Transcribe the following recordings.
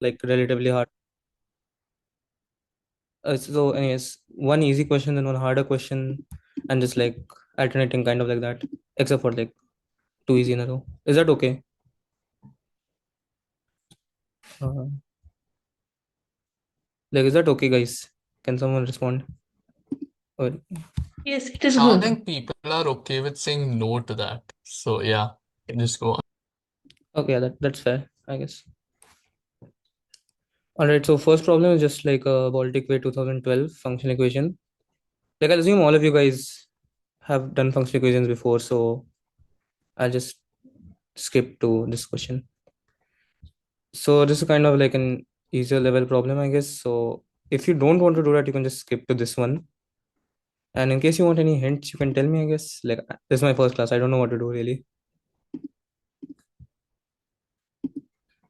like relatively hard. So, anyways, one easy question, then one harder question, and just like alternating kind of like that, except for like two easy in a row. Is that okay? Uh, like, is that okay, guys? Can someone respond? Or, Yes, it is I good. think people are okay with saying no to that. So yeah, just go on. okay, yeah, that's fair, I guess. All right. So first problem is just like a Baltic Way 2012 function equation. Like I assume all of you guys have done function equations before, so I'll just skip to this question. So this is kind of like an easier level problem, I guess. So if you don't want to do that, you can just skip to this one. And in case you want any hints, you can tell me, I guess. Like this is my first class. I don't know what to do really.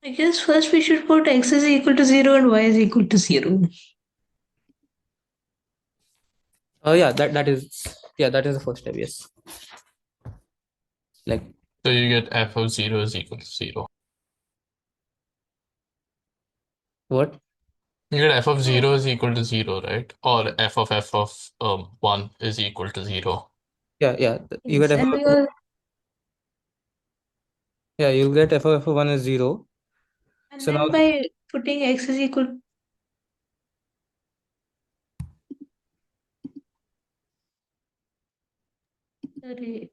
I guess first we should put x is equal to 0 and y is equal to 0. Yeah, that is the first step, yes. Like So you get f of 0 is equal to 0. what? You get f of Oh, 0 is equal to 0, right? Or f of 1 is equal to 0. Yeah. You get yes, f and of we f. all, Yeah, you'll get f of 1 is 0. and So now then by putting x is equal, sorry,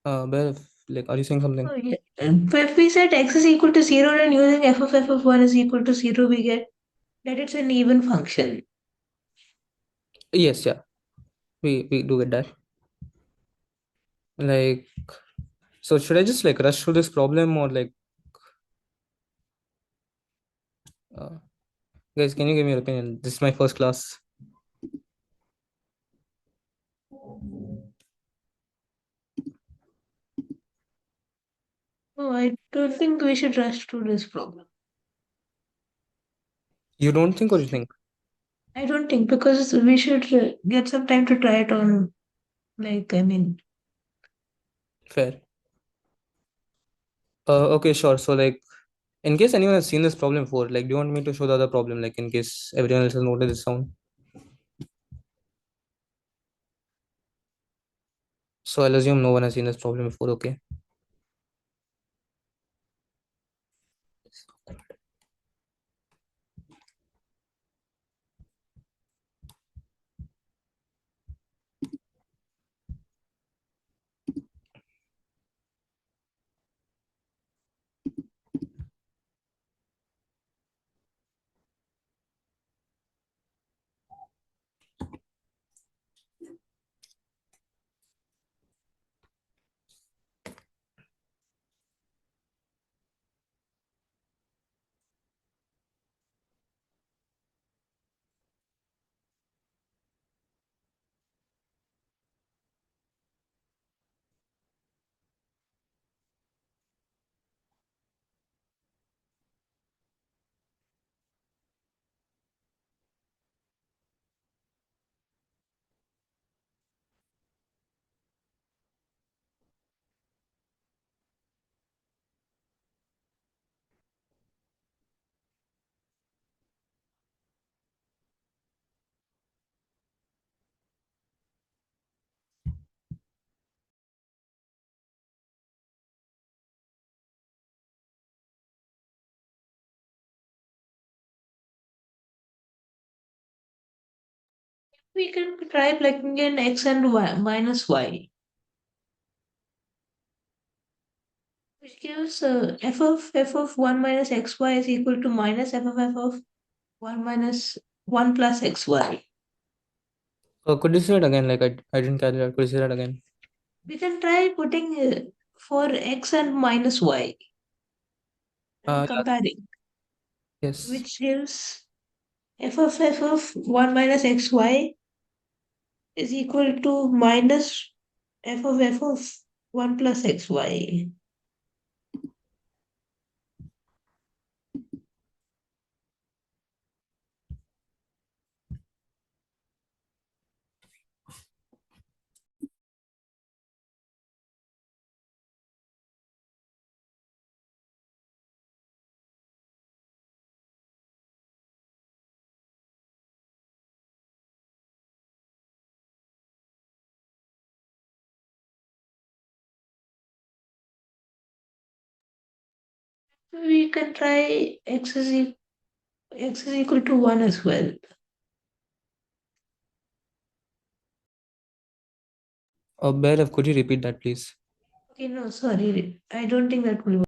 Bev, like are you saying something? oh yeah, if we set x is equal to 0 and using f of 1 is equal to 0, we get that it's an even function. Yes, yeah. We do get that. Like so should I just like rush through this problem or like uh, guys, can you give me your opinion? This is my first class. Oh, I don't think we should rush through this problem. You don't think or you think? I don't think because we should get some time to try it on. Like, I mean, Fair. Okay, sure. So like in case anyone has seen this problem before, like do you want me to show the other problem, like in case everyone else has noted this down? So I'll assume no one has seen this problem before, okay? we can try plugging in x and y minus y, which gives f of 1 minus xy is equal to minus f of 1 minus 1 plus xy. Could you say it again? Like I didn't catch that. Could you say that again? We can try putting for x and minus y and Yeah, comparing, yes. which gives f of 1 minus xy is equal to minus f of 1 plus xy. We can try x is equal to 1 as well. Bhairav, could you repeat that, please? Okay, no, sorry. I don't think that will work.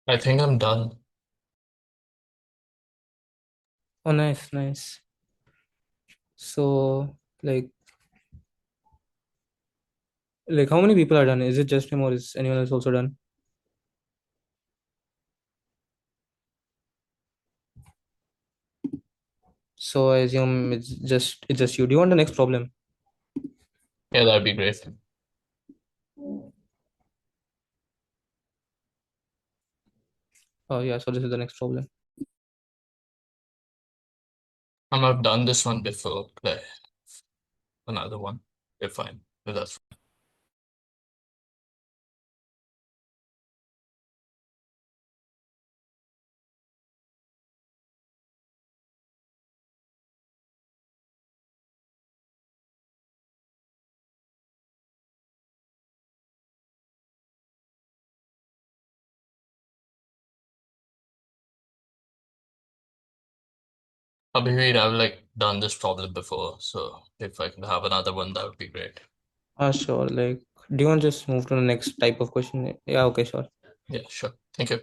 I think I'm done. Oh, nice, nice. So, how many people are done? Is it just him or is anyone else also done? So I assume it's just you. Do you want the next problem? Yeah, that'd be great. Oh yeah, so this is the next problem. I've done this one before. Like another one. If fine. If that's fine. Abhiveer, I've like done this problem before, so if I can have another one, that would be great. Sure. Do you want to just move to the next type of question? Yeah, okay, sure. Yeah, sure. Thank you.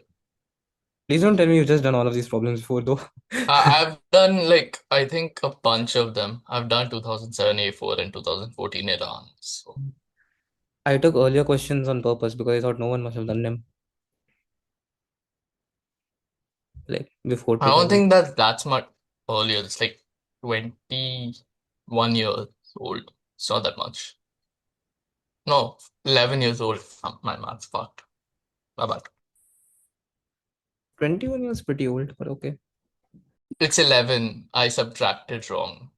Please don't tell me you've just done all of these problems before, though. I've done like I think a bunch of them. I've done 2007 A4 and 2014 Iran. So I took earlier questions on purpose because I thought no one must have done them before I don't 2000. think that's much earlier. It's like 21 years old. It's not that much. No, 11 years old. My math's fucked. My bad. 21 years pretty old, but okay. It's 11. I subtracted wrong.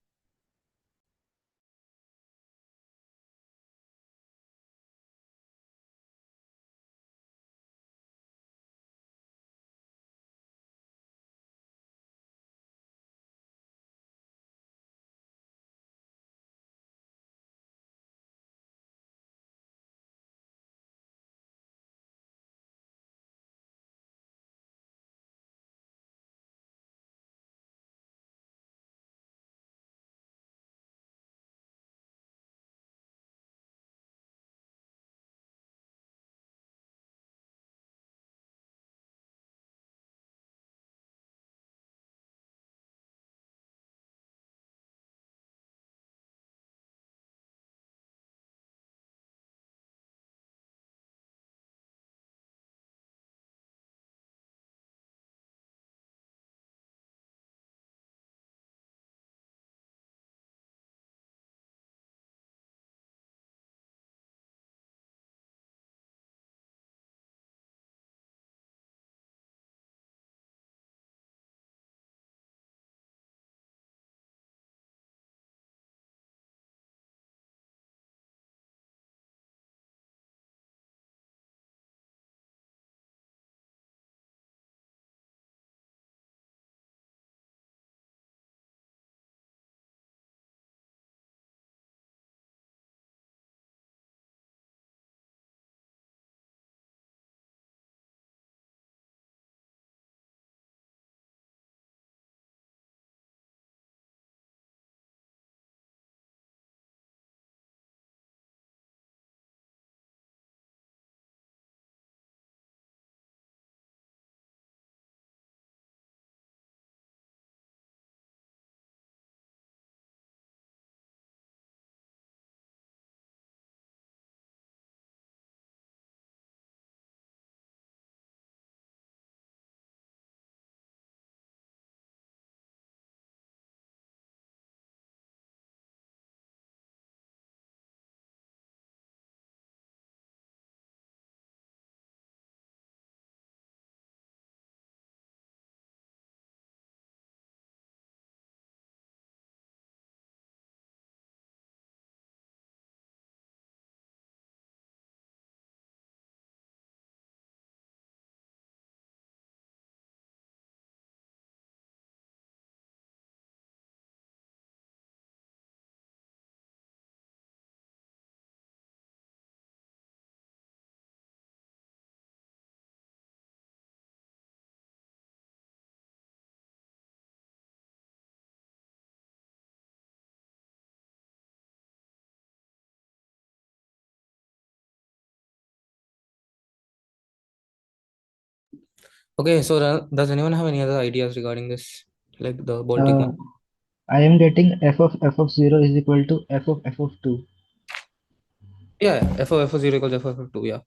Okay, so does anyone have any other ideas regarding this, like the Baltic one? Uh, I am getting f of 0 is equal to f of 2. Yeah, f of 0 equals f of 2. Yeah.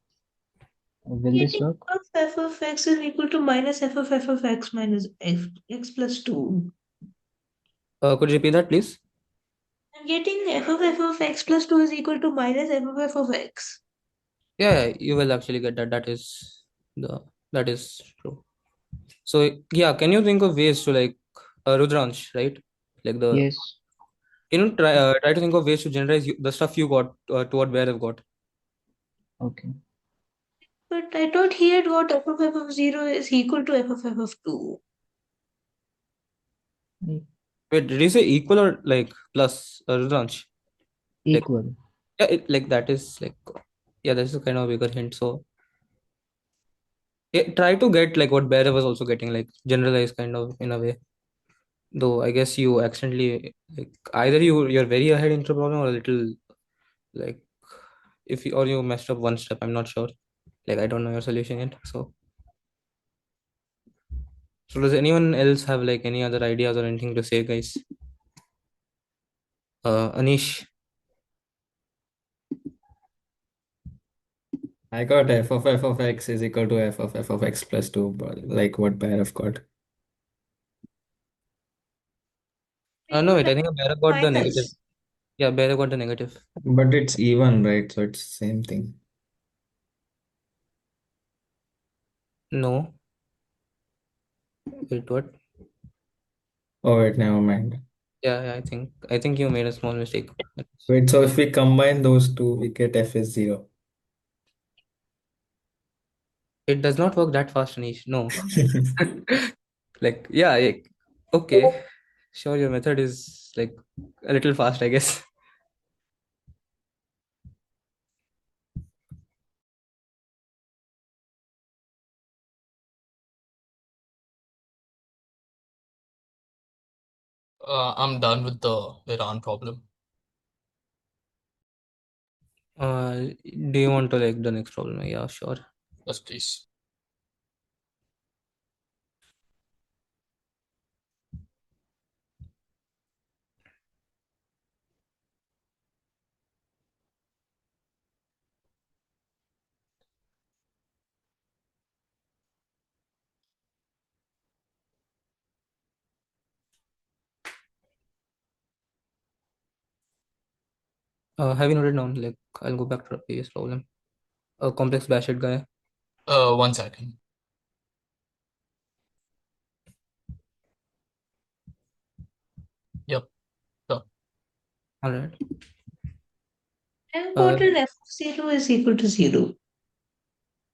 Will this Getting work? f of x is equal to minus f of x minus x plus 2. Could you repeat that, please? I'm getting f of x plus 2 is equal to minus f of x. Yeah, yeah, you will actually get that. The that is true. So yeah, can you think of ways to like Rudransh, right? Like the Yes. can you try to think of ways to generalize the stuff you got to what Bear have got? Okay. But I thought he had got f of 0 is equal to f of 2. E- Wait, did you say equal or like plus Rudransh? Like Equal. yeah, like that is like yeah, that's a kind of a bigger hint. So yeah, try to get like what Bear was also getting, like generalized kind of in a way. Though I guess you accidentally like either you're very ahead into the problem or a little like if you or you messed up one step. I'm not sure. Like I don't know your solution yet. So does anyone else have like any other ideas or anything to say, guys? Anish. I got f of x is equal to f of x plus 2, but like what pair of got. No, Maybe wait. I like think Bear got the negative. minus. Yeah, Bear got the negative. But it's even, right? So it's same thing. No. Wait, what? Oh, wait, never mind. Yeah, yeah, I think you made a small mistake. Wait, so if we combine those two, we get f is 0. It does not work that fast, Anish. No. Like, yeah, okay. Sure, your method is like a little fast, I guess. I'm done with the Iran problem. Do you want to like the next problem? Yeah, sure. Yes, please. Have you noted down? Like, I'll go back to the previous problem. A complex bashed guy. 1 second. Yep. So, All right. I've Uh, gotten f of 0 is equal to 0.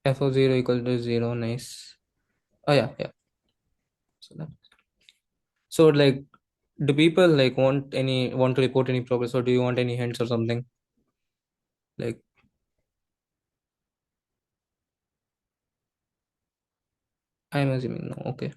f of 0 equal to 0. Nice. Oh yeah, yeah. So that. So like, do people like want to report any progress, or do you want any hints or something? Like, I'm assuming no. Okay.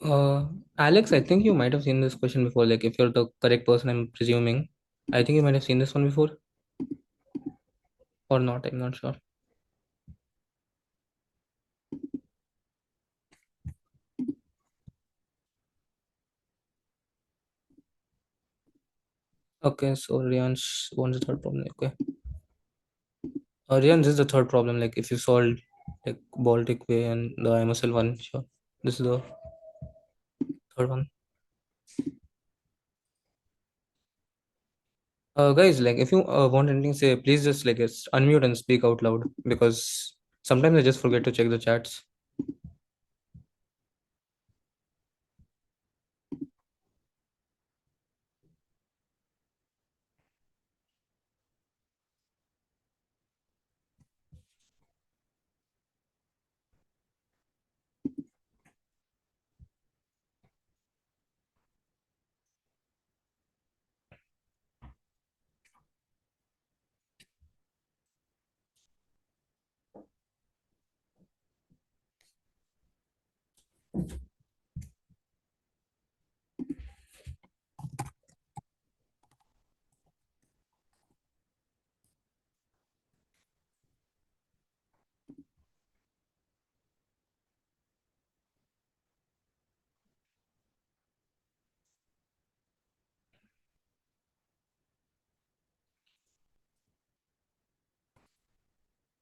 Uh, Alex, I think you might have seen this question before. Like, if you're the correct person, I'm presuming. I think you might have seen this one before, or not. I'm not sure. Okay, so Rian's wants the third problem. Okay. Rian, this is the third problem. Like, if you solve like Baltic way and the MSL one, sure. This is the third one. Guys, like if you want anything to say, please just like unmute and speak out loud because sometimes I just forget to check the chats.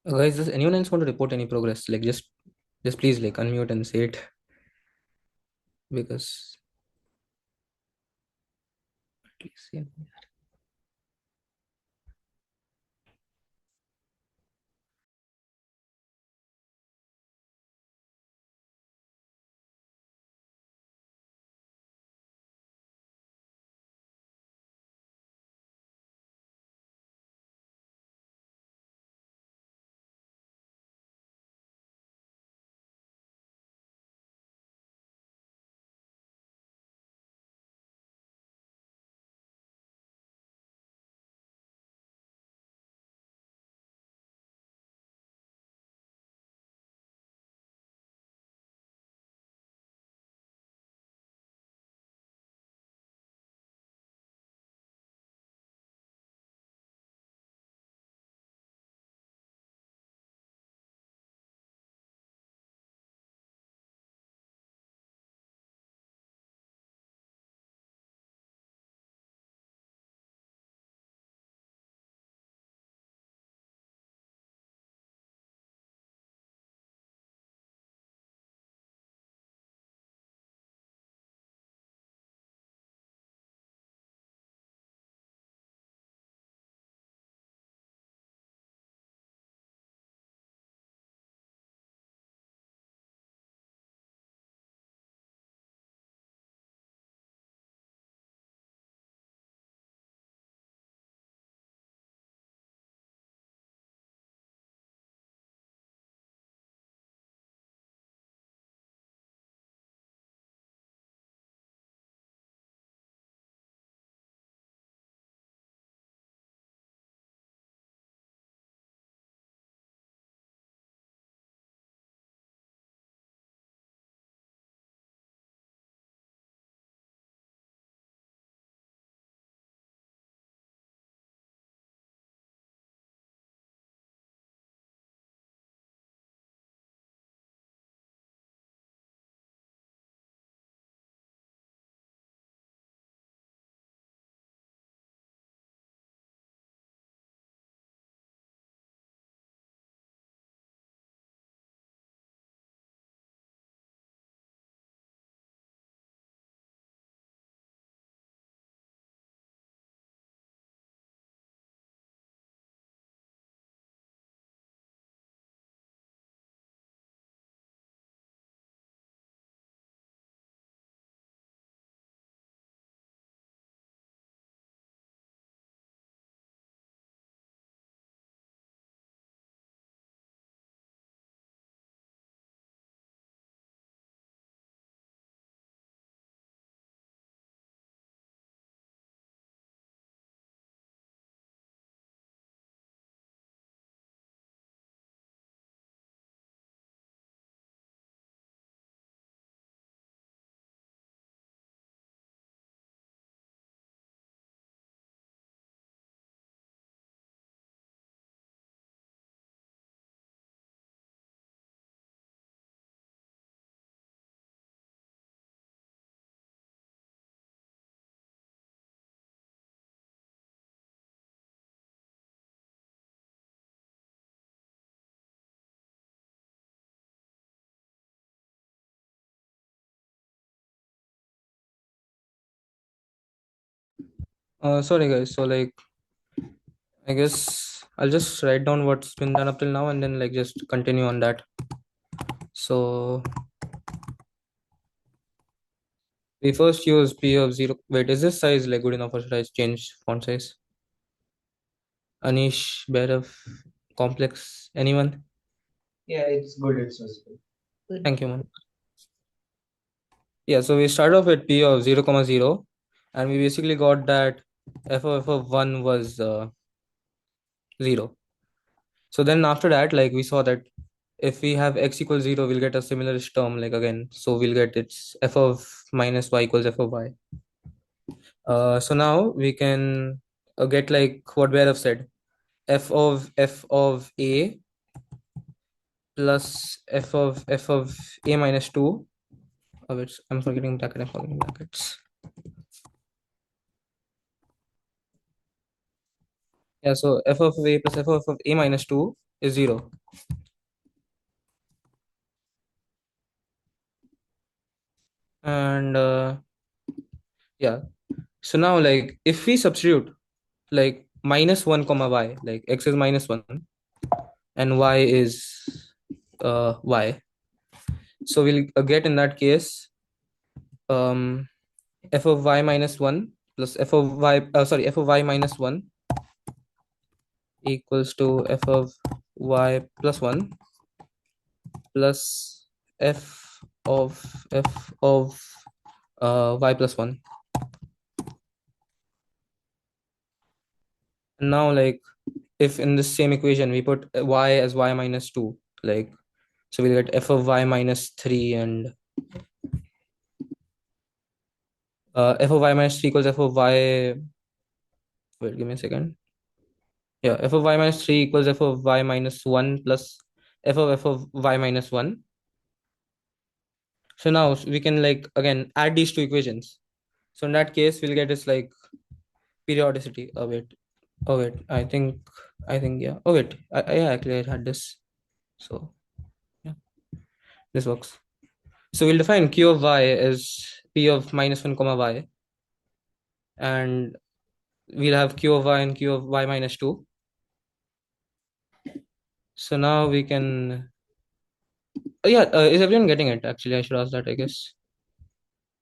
Guys, does anyone else want to report any progress? Like just please like unmute and say it because at least yeah. Sorry guys, so like I guess I'll just write down what's been done up till now and then like just continue on that. So we first use P of 0. Wait, is this size like good enough or should I change font size? Anish, Bhairav, Complex, anyone? Yeah, it's good. It's visible. Thank you, man. Yeah, so we start off with P of 0, comma 0, and we basically got that f of 1 was 0. So then after that, like we saw that if we have x equals 0, we'll get a similar term like again. So we'll get it's f of minus y equals f of y. So now we can get like what Bhairav said, f of a plus f of a minus 2 of which I'm forgetting brackets. Yeah, so f of a plus f of a minus 2 is 0. And yeah, so now like if we substitute like minus 1 comma y, like x is minus 1 and y is y, so we'll get in that case um f of y minus 1 plus f of y f of y minus 1 equals to f of y plus 1 plus f of y plus 1. And now like if in the same equation we put y as y minus 2, like so we'll get f of y minus 3 and f of y minus 3 equals f of y. Wait, give me a second. Yeah, f of y minus 3 equals f of y minus 1 plus f of y minus 1. So now we can like again add these two equations. So in that case, we'll get this like periodicity. Oh wait, I think yeah. Oh wait, yeah, actually I had this. So yeah, this works. So we'll define q of y as p of minus 1 comma y, and we'll have q of y and q of y minus 2. So now we can yeah, is everyone getting it? Actually, I should ask that, I guess.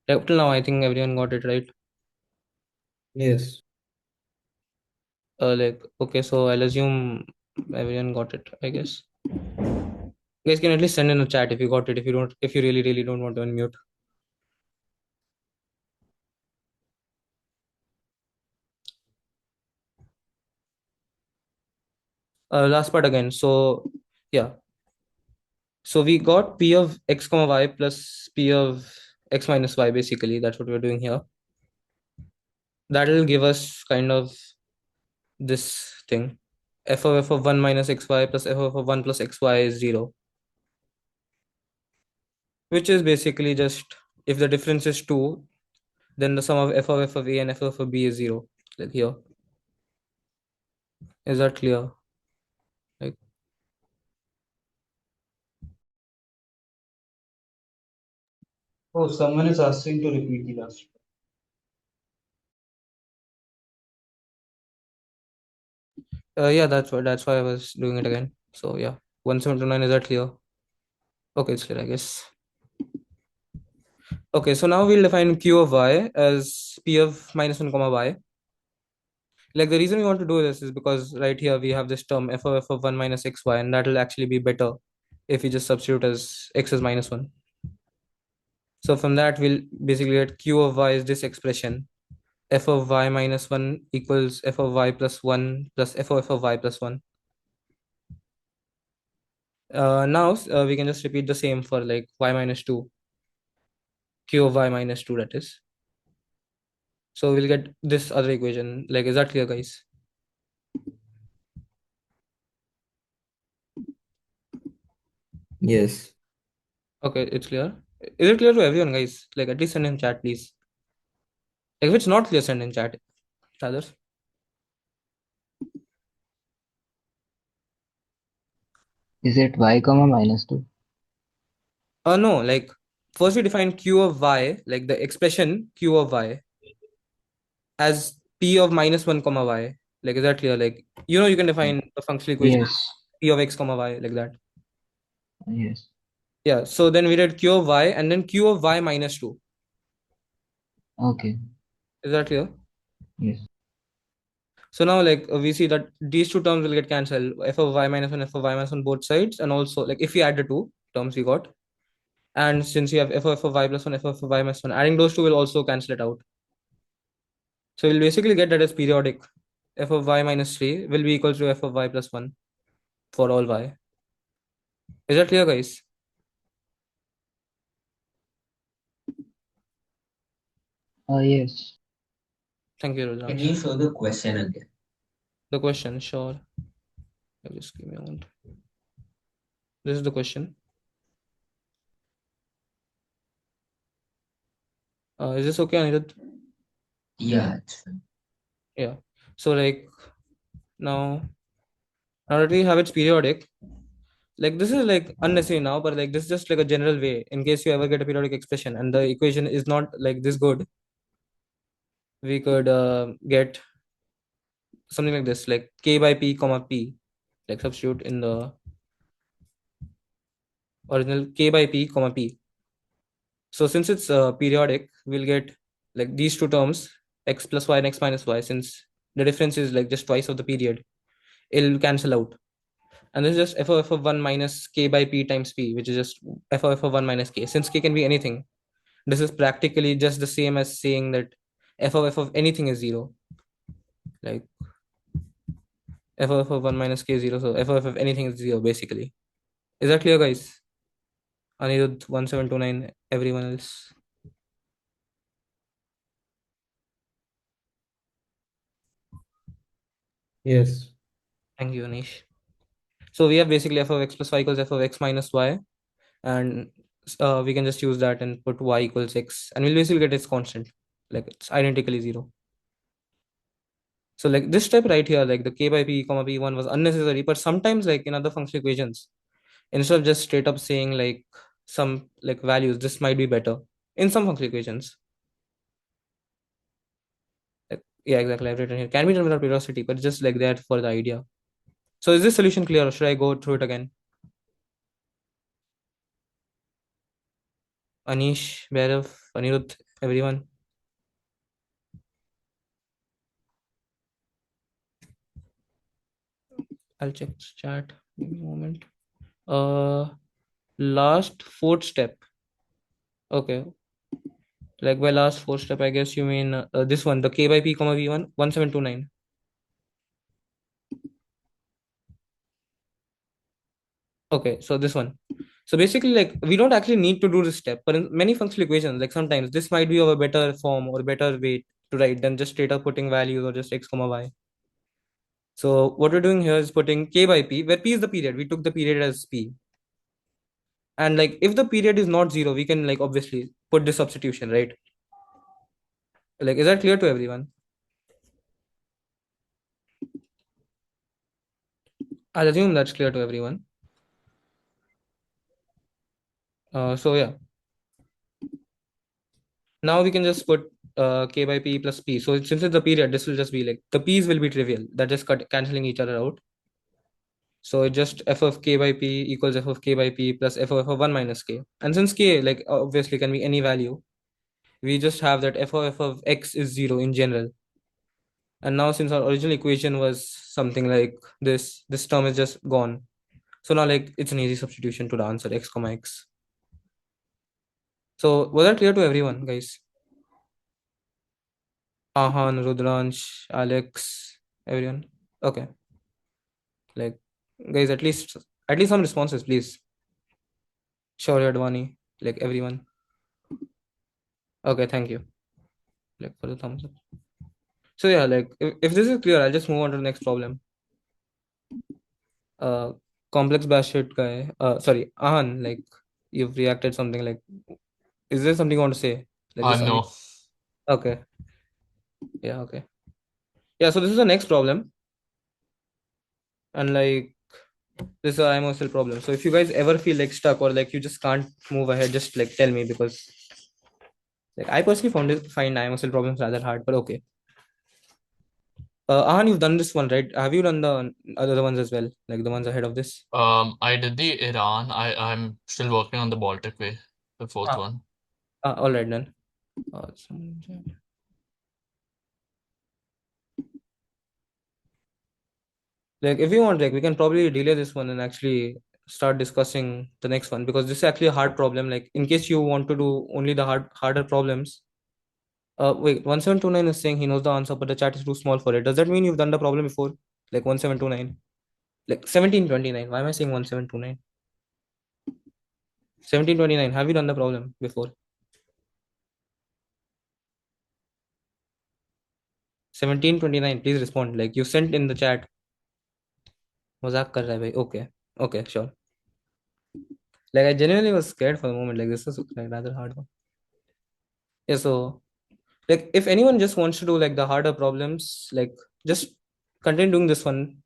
Up till now, I think everyone got it right. Yes. Like okay, so I'll assume everyone got it, I guess. Guys can at least send in a chat if you got it. If you don't, if you really don't want to unmute. Last part again. So yeah, so we got p of x comma y plus p of x minus y. Basically, that's what we're doing here. That'll give us kind of this thing. F of 1 minus xy plus f of 1 plus xy is 0, which is basically just if the difference is 2, then the sum of f of a and f of b is 0. Like here. Is that clear? Like Oh, someone is asking to repeat the last. yeah, that's why I was doing it again. So yeah, 179, is that clear? Okay, it's clear, I guess. Okay, so now we'll define q of y as p of minus 1 comma y. Like the reason we want to do this is because right here we have this term f of 1 minus xy, and that will actually be better if we just substitute as x is minus 1. So from that we'll basically get q of y is this expression, f of y minus 1 equals f of y plus 1 plus f of y plus 1. Now we can just repeat the same for like y minus 2, q of y minus 2, that is. So we'll get this other equation. Like, is that clear, guys? Yes. Okay, it's clear. Is it clear to everyone, guys? Like, at least send in chat, please. Like, if it's not clear, send in chat. Others. Is it y comma minus 2? No, like, first we define q of y, like the expression q of y, as p of minus 1 comma y. Like, is that clear? Like, you can define a functional equation as Yes. p of x comma y, like that. Yes. Yeah. So then we did q of y and then q of y minus 2. Okay. Is that clear? Yes. So now, like, we see that these two terms will get cancelled, f of y minus 1, f of y minus 1 both sides, and also like if we add the two terms we got, and since we have f of y plus 1, f of y minus 1, adding those two will also cancel it out. So we'll basically get that as periodic. F of y minus 3 will be equal to f of y plus 1 for all y. Is that clear, guys? Yes. Thank you, Can Rudransh. you show the question again? The question, sure. Just give me a moment. This is the question. Is this okay, Anirudh? Yeah, it's fine. Yeah. So like now that we have its periodic, like this is like unnecessary now, but like this is just like a general way in case you ever get a periodic expression and the equation is not like this good, we could get something like this, like k by p comma p, like substitute in the original k by p comma p. So since it's periodic, we'll get like these two terms, x plus y and x minus y, since the difference is like just twice of the period, it'll cancel out. And this is just f of 1 minus k by p times p, which is just f of 1 minus k. Since k can be anything, this is practically just the same as saying that f of anything is 0. Like f of 1 minus k is 0, so f of anything is 0 basically. Is that clear, guys? Anirudh 1729, everyone else. Yes. Thank you, Anish. So we have basically f of x plus y equals f of x minus y, and we can just use that and put y equals x, and we'll basically get its constant, like it's identically 0. So like this step right here, like the k by p comma p1 was unnecessary, but sometimes like in other functional equations, instead of just straight up saying like some like values, this might be better in some functional equations. Like, yeah, exactly. I've written here can be done without periodicity, but it's just like that for the idea. So is this solution clear, or should I go through it again? Anish, Bhairav, Anirudh, everyone. I'll check chat. Give me a moment. Last fourth step. Okay. Like by last fourth step, I guess you mean this one, the k by p comma v1 1729. Okay, so this one. So basically, like we don't actually need to do this step, but in many functional equations, like sometimes this might be of a better form or better way to write than just straight up putting values or just x comma y. So what we're doing here is putting k by p, where p is the period. We took the period as p. And like if the period is not 0, we can like obviously put this substitution, right? Like, is that clear to everyone? I'll assume that's clear to everyone. So yeah, now we can just put k by p plus p. So since it's the period, this will just be like the p's will be trivial. That just canceling each other out. So it just f of k by p equals f of k by p plus f of 1 minus k. And since k like obviously can be any value, we just have that f of x is 0 in general. And now since our original equation was something like this term is just gone. So now like it's an easy substitution to the answer x comma x. So was that clear to everyone, guys? Ahan, Rudransh, Alex, everyone. Okay. Like guys, at least some responses, please. Shaurya Advani, like everyone. Okay, thank you. Like for the thumbs up. So yeah, like if this is clear, I'll just move on to the next problem. Uh complex batshit guy. Sorry, Ahan, like you've reacted something like, is there something you want to say? Like this No. okay. Yeah, okay. Yeah, so this is the next problem. And like this is a IMO problem. So if you guys ever feel like stuck or like you just can't move ahead, just like tell me, because like I personally find IMO problems rather hard, but okay. Ahan, you've done this one, right? Have you done the other ones as well, like the ones ahead of this? I did the Iran. I'm still working on the Baltic Way, the fourth Ah, one. all right then. Like, if you want, like, we can probably delay this one and actually start discussing the next one, because this is actually a hard problem. Like, in case you want to do only the harder problems. Wait, 1729 is saying he knows the answer, but the chat is too small for it. Does that mean you've done the problem before? Like 1729? Like 1729. Why am I saying 1729? 1729. Have you done the problem before? 1729. Please respond. Like, you sent in the chat. मजाक कर रहा है भाई. Okay. Okay, sure. Like, I genuinely was scared for a moment. Like, this is like rather hard one. Yeah, so like if anyone just wants to do like the harder problems, like just continue doing this one.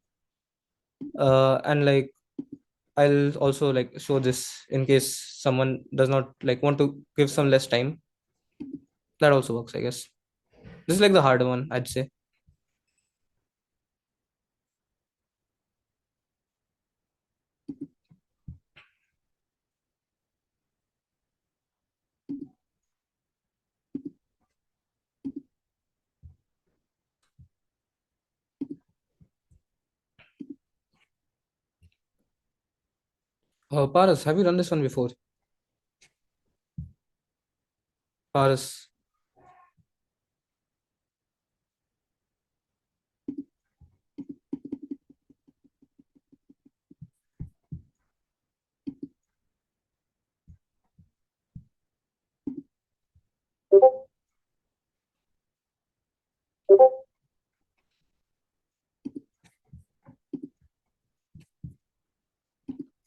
And like I'll also like show this in case someone does not like want to give some less time. That also works, I guess. This is like the harder one, I'd say. Paras, have you done this one before? Paras.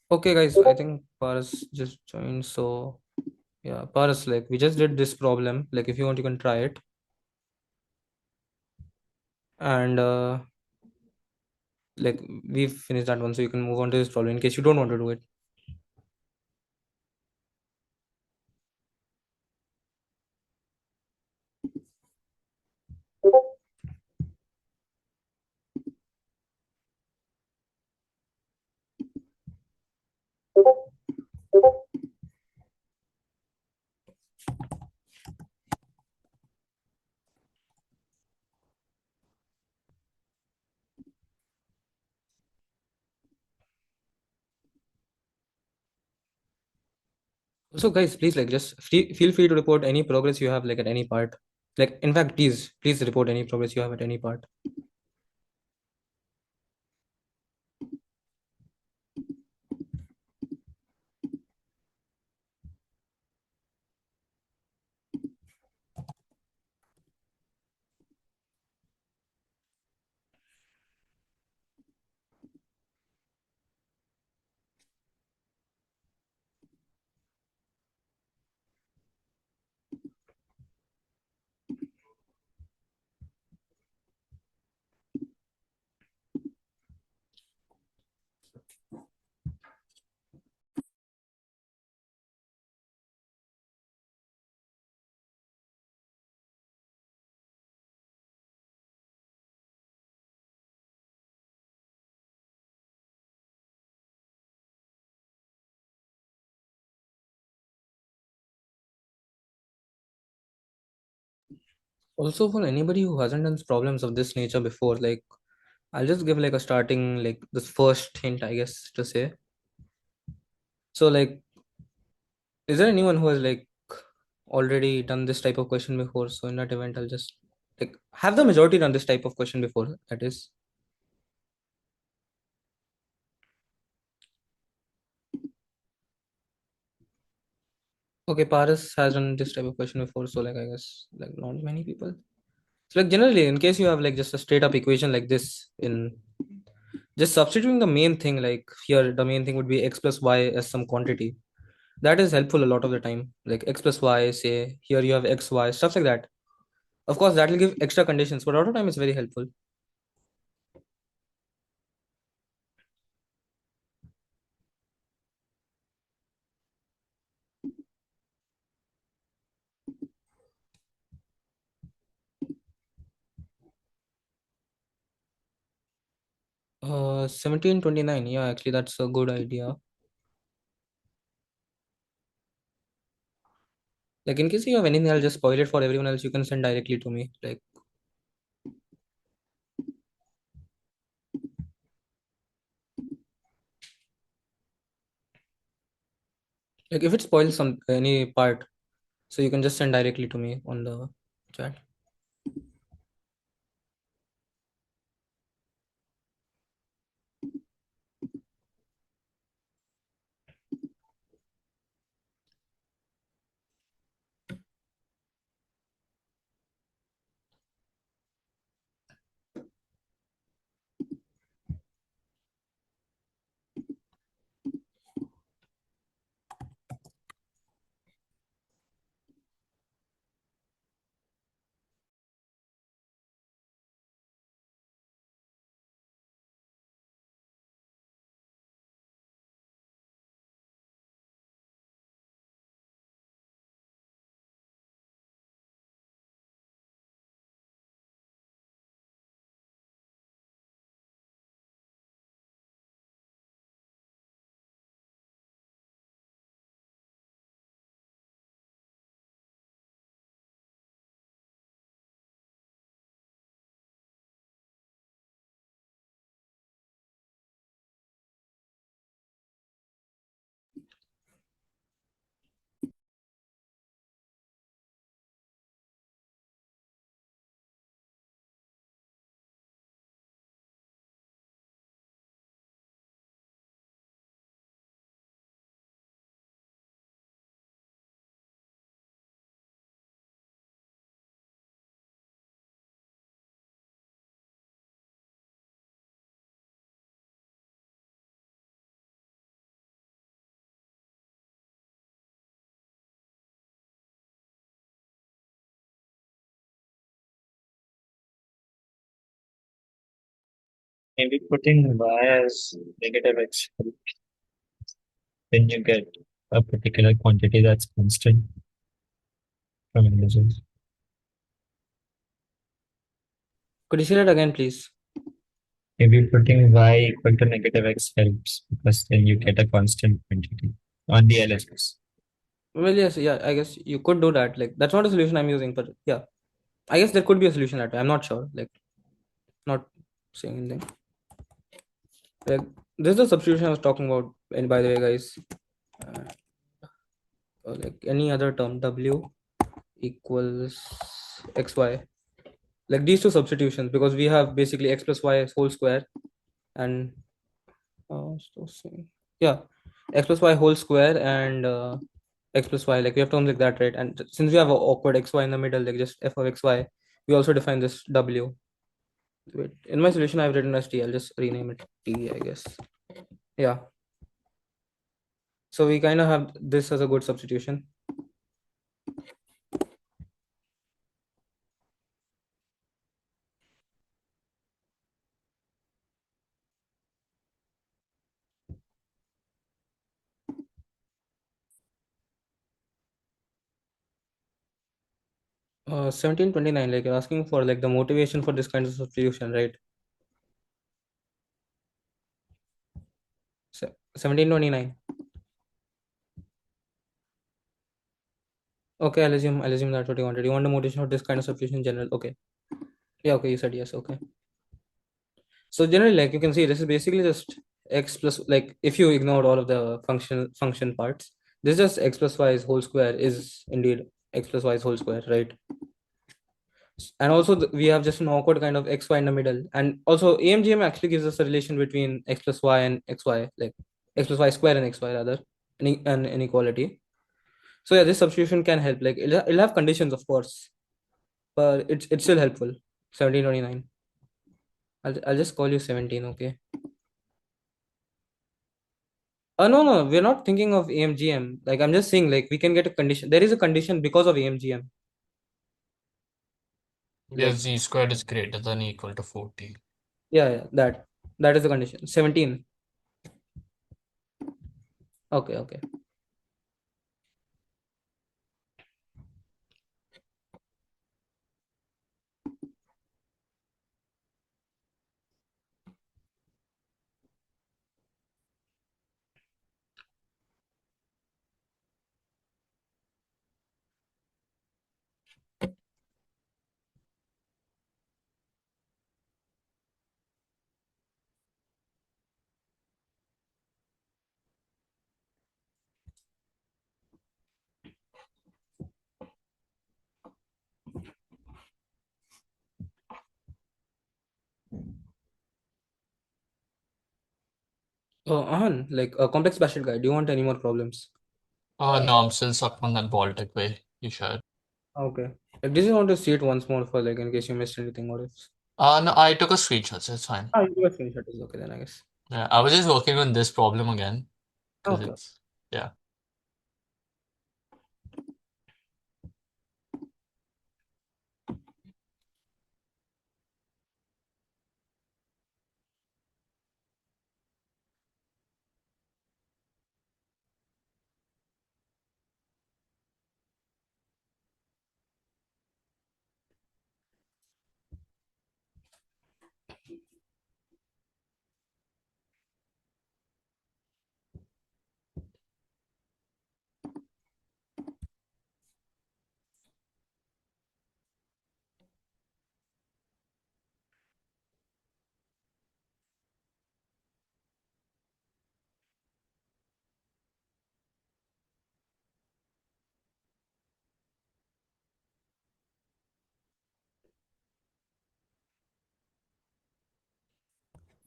Okay, guys, I think Paras just joined. So yeah, Paras, like we just did this problem. Like if you want, you can try it. And like we've finished that one, so you can move on to this problem in case you don't want to do it. So guys, please like just feel free to report any progress you have like at any part. Like in fact, please report any progress you have at any part. Also, for anybody who hasn't done problems of this nature before, like I'll just give like a starting like this first hint, I guess to say. So like, is there anyone who has like already done this type of question before? So in that event, I'll just like have the majority done this type of question before. That is. Okay, Paris has done this type of question before, so like I guess like not many people. So like generally, in case you have like just a straight up equation like this, in just substituting the main thing, like here the main thing would be x plus y as some quantity. That is helpful a lot of the time. Like x plus y, say here you have x, y, stuff like that. Of course, that will give extra conditions, but a lot of time it's very helpful. 1729. Yeah, actually, that's a good idea. Like, in case you have anything, I'll just spoil it for everyone else. You can send directly to me. Like if it spoils some any part, so you can just send directly to me on the chat. Maybe putting y as negative x, then you get a particular quantity that's constant from integers. Could you say that again, please? Maybe putting y equal to negative x helps because then you get a constant quantity on the LHS. Well, yes, yeah, I guess you could do that. Like that's not a solution I'm using, but yeah, I guess there could be a solution that way. I'm not sure. Like not saying anything. Like this is the substitution I was talking about. And by the way, guys, uh, like any other term, w equals xy. Like these two substitutions, because we have basically x plus y whole square and so same. Yeah, x plus y whole square and x plus y, like we have terms like that, right? And since we have a awkward xy in the middle, like just f of xy, we also define this w. Wait, in my solution I've written as t. I'll just rename it t, I guess. Yeah, so we kind of have this as a good substitution. 1729, like you're asking for like the motivation for this kind of substitution, right? 1729. Okay, I'll assume that's what you wanted. You want the motivation for this kind of substitution in general. Okay. Yeah, okay, you said yes. Okay. So generally, like you can see, this is basically just x plus, like if you ignored all of the function parts, this is just x plus y whole square is indeed x plus y whole square, right? And also we have just an awkward kind of xy in the middle, and also AMGM actually gives us a relation between x plus y and xy, like x plus y square and xy rather, an inequality. So yeah, this substitution can help. Like it'll have conditions, of course, but it's still helpful. 1729. I'll just call you 17, okay? No, we're not thinking of AMGM. Like I'm just saying, like we can get a condition. There is a condition because of AMGM. Yeah, Like z squared is greater than or equal to 40. yeah, that is the condition. 17. Okay. Oh, Ahan, like a complex basket guy. Do you want any more problems? No, I'm still stuck on that Baltic way. You should. Okay. Like, did you want to see it once more for like in case you missed anything or if? No, I took a screenshot, so it's fine. Ah, you do a screenshot is okay then I guess. Yeah, I was just working on this problem again because Okay. it's yeah.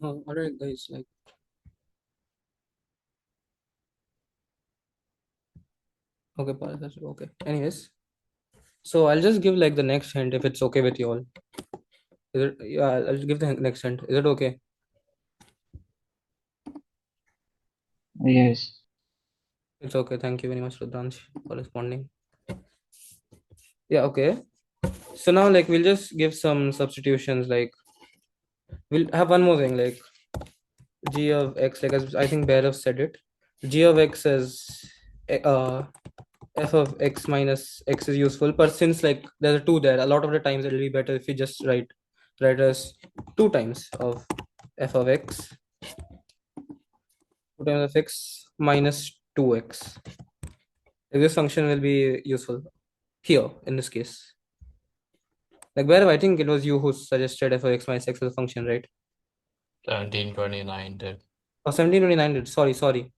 Oh, alright guys, like okay, that's okay. Anyways, so I'll just give like the next hint if it's okay with you all. Is it yeah, I'll just give the next hint. Is it okay? Yes. It's okay. Thank you very much, Rudransh, for responding. Yeah, okay. So now like we'll just give some substitutions, like we'll have one more thing, like g of x, like as I think Bear said it. G of x is uh f of x minus x is useful, but since like there's a 2 there, a lot of the times it'll be better if you just write as 2 times of f of x, 2 times of x minus 2x. This function will be useful here in this case. Like where I think it was you who suggested f of x minus x as a function, right? 1729 did. Oh, 1729 did. Sorry.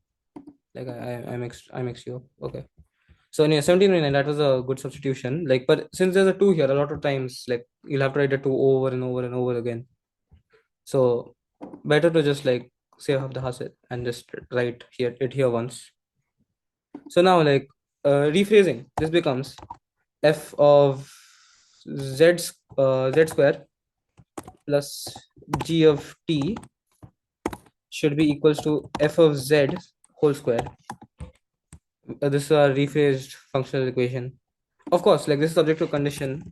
Like I mixed you up. Okay. So anyway, 1729, that was a good substitution. Like, but since there's a 2 here, a lot of times, like you'll have to write a 2 over and over and over again. So better to just like save half the hassle and just write here once. So now like rephrasing, this becomes f of z square plus g of t should be equals to f of z whole square. This is a rephrased functional equation. Of course, like this is subject to condition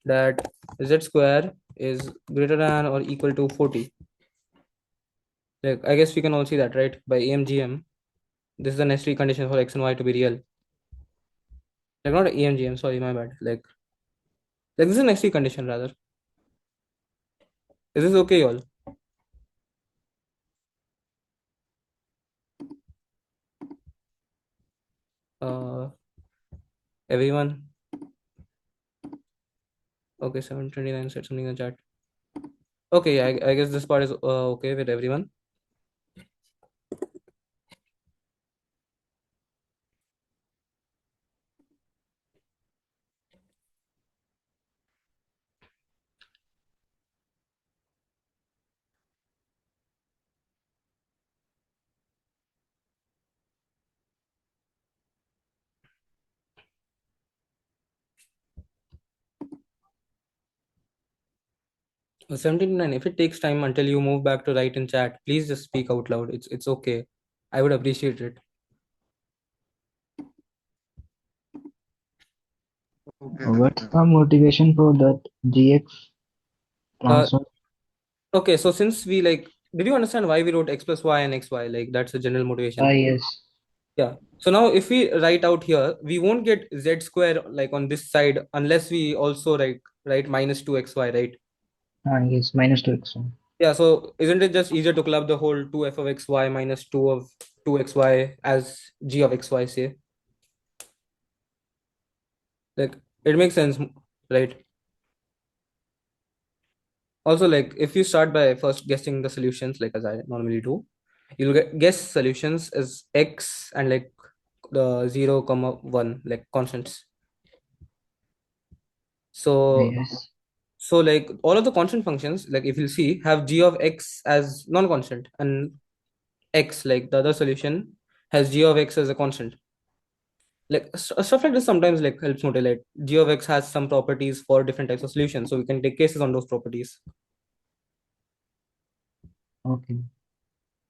that z square is greater than or equal to 40. Like I guess we can all see that, right? By AMGM, this is the necessary condition for x and y to be real. Like not AMGM, sorry, my bad. Like this is a necessary condition rather. Is this okay, y'all? Uh, everyone. Okay, 729 said something in the chat. Okay, I guess this part is okay with everyone. So 729, if it takes time until you move back to write in chat, please just speak out loud. It's okay. I would appreciate it. What's the motivation for that GX Uh, transform? okay, so since we like, did you understand why we wrote x plus y and xy? Like that's the general motivation. Yes. Yeah. So now if we write out here, we won't get z square like on this side unless we also write minus 2xy, right? Yes, minus 2x1. Yeah, so isn't it just easier to club the whole 2f of xy minus 2 of 2xy as g of xy, say? Like it makes sense, right? Also, like if you start by first guessing the solutions, like as I normally do, you'll guess solutions as x and like the 0 comma 1 like constants. So Yes. like all of the constant functions, like if you'll see, have g of x as non-constant and x, like the other solution has g of x as a constant. Like stuff like this sometimes like helps motivate. G of x has some properties for different types of solutions, so we can take cases on those properties. Okay.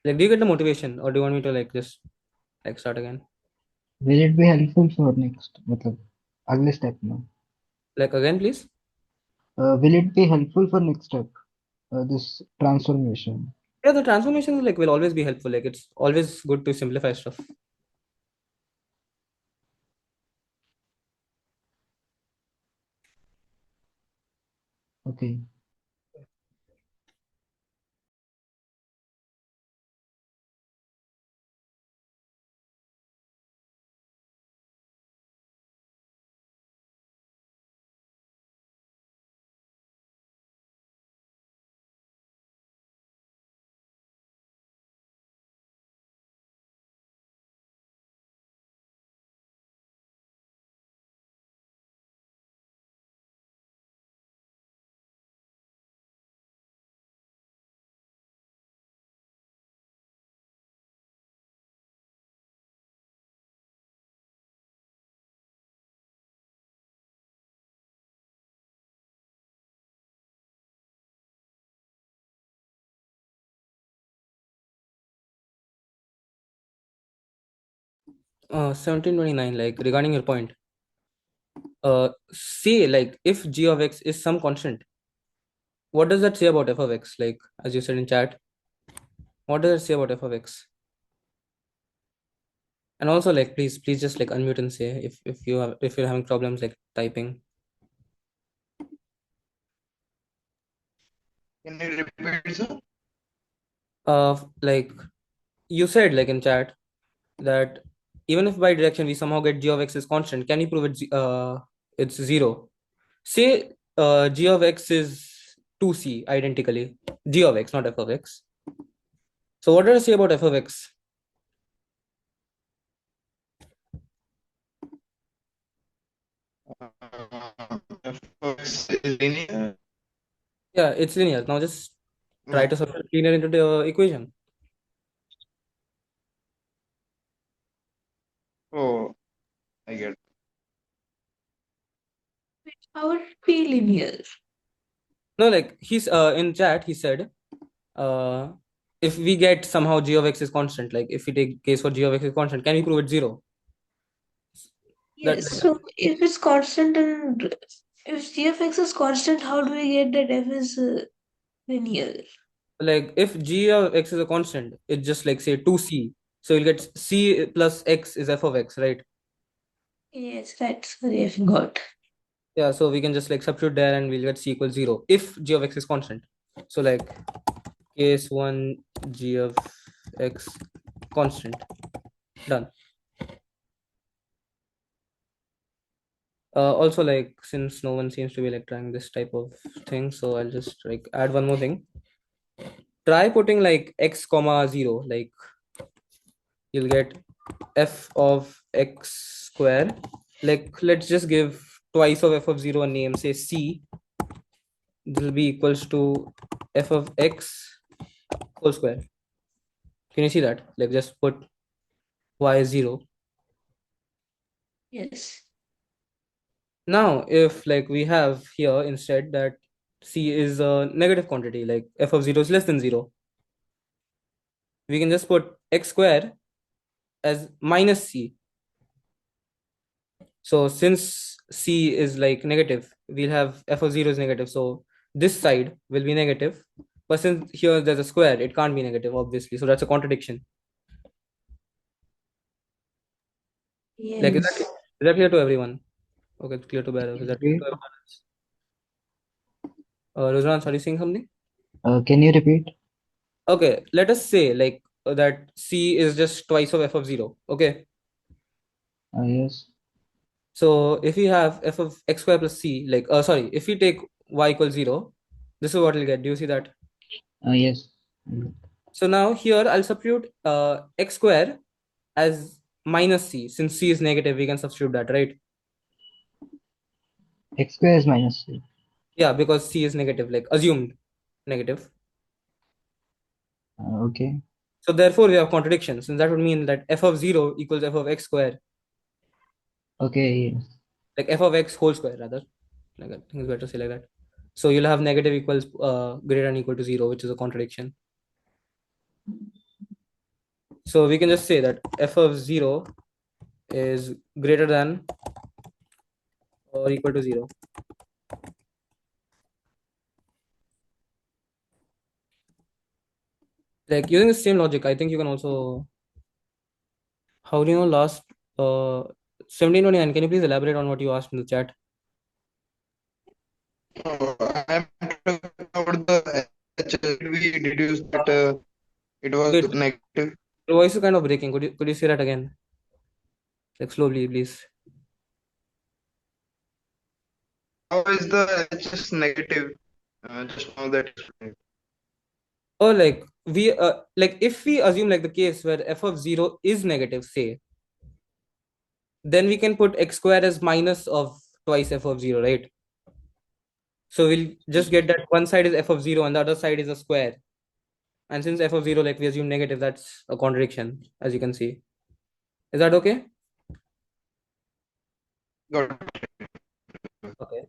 Like, do you get the motivation, or do you want me to like just like start again? Will it be helpful for next, मतलब अगले step में? Like again, please. Will it be helpful for next step? This transformation. Yeah, the transformations like will always be helpful. Like it's always good to simplify stuff. Okay. 1729, like regarding your point. Say like if g of x is some constant, what does that say about f of x? Like as you said in chat, what does it say about f of x? And also like please just like unmute and say if you're having problems like typing. Can you repeat, sir? Like you said like in chat that even if by direction we somehow get g of x is constant, can you prove it's zero? Say g of x is 2c identically, g of x, not f of x. So what does it say about f of x? F of x is linear. Yeah, it's linear. Now just try to substitute linear into the equation. Oh, I get. How would it be linear? No, like he's in chat he said uh if we get somehow g of x is constant, like if we take case for g of x is constant, can we prove it zero? That Yes, so if it's constant and if g of x is constant, how do we get that f is linear? like if g of x is a constant, it's just like say 2c. So you'll get c plus x is f of x, right? Yes, that's what I forgot. Yeah, so we can just like substitute there and we'll get c equals 0 if g of x is constant. So like case 1 g of x constant. Done. Also like since no one seems to be like trying this type of thing, so I'll just like add one more thing. Try putting like x comma 0, like you'll get f of x square. Like let's just give twice of f of 0 a name, say c. This will be equals to f of x whole square. Can you see that? Like just put y 0. Yes. Now if like we have here instead that c is a negative quantity, like f of 0 is less than 0, we can just put x square as minus c. So since c is like negative, we'll have f of 0 is negative, so this side will be negative. But since here there's a square, it can't be negative obviously, so that's a contradiction. Like Yes. is that clear to everyone? Okay, it's clear to Bhairav. Is that clear Okay. to everyone else? Ruzran, are you saying something? Can you repeat? Okay, let us say like that c is just twice of f of 0. Okay, Yes. so if we have f of x square plus c, like sorry, if we take y equals 0, this is what we'll get. Do you see that? Yes. So now here I'll substitute x square as minus c. Since c is negative, we can substitute that, right? X square is minus c. Yeah, because c is negative, like assumed negative. Okay. So therefore we have contradictions, and that would mean that f of 0 equals f of x square, Okay. like f of x whole square rather. Like I think it's better to say like that. So you'll have negative equals greater than equal to 0, which is a contradiction. So we can just say that f of 0 is greater than or equal to 0. Like using the same logic, I think you can also, how do you know last 1729? Can you please elaborate on what you asked in the chat? I'm talking about the HL. We deduced that it was Wait, negative. your voice is kind of breaking. Could you say that again? Like slowly, please. How is the HS negative? Just now that explained. Or like we like if we assume like the case where f of 0 is negative, say, then we can put x square as minus of twice f of 0, right? So we'll just get that one side is f of 0 and the other side is a square. And since f of 0, like we assume negative, that's a contradiction, as you can see. Is that okay? Got it. Okay.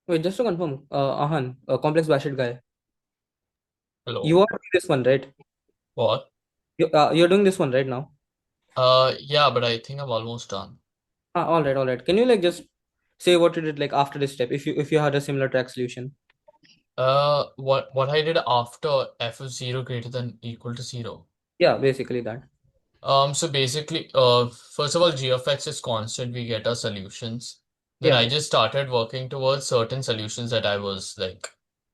Wait, just to confirm, Ahan, a complex Bashit guy, Hello. you are doing this one, right? What? You're doing this one right now. Yeah, but I think I'm almost done. All right, all right. Can you like just say what you did like after this step, if you had a similar track solution? What I did after f of 0 greater than equal to 0. Yeah, basically that. So basically, first of all, g of x is constant. We get our solutions. Then Yeah. I just started working towards certain solutions that I was like,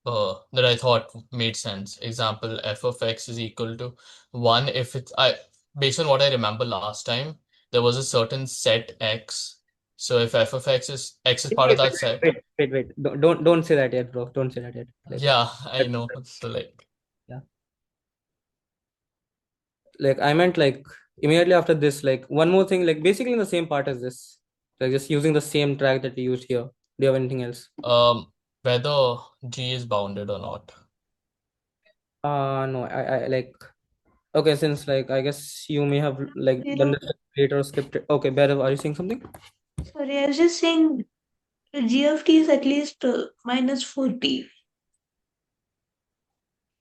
that I thought made sense. Example, f of x is equal to 1 if it's, based on what I remember last time, there was a certain set x. So if f of x is part of Wait, that set, wait, wait, wait. Don't say that yet, bro. Don't say that yet. Like, yeah, I that- know. So like, yeah. Like I meant like immediately after this, like one more thing, like basically in the same part as this, like just using the same track that we used here. Do you have anything else? whether g is bounded or not. No, I like okay, since like I guess you may have like done 0. this later or scripted. Okay, Bhairav, are you saying something? Sorry, I was just saying g of t is at least minus 40.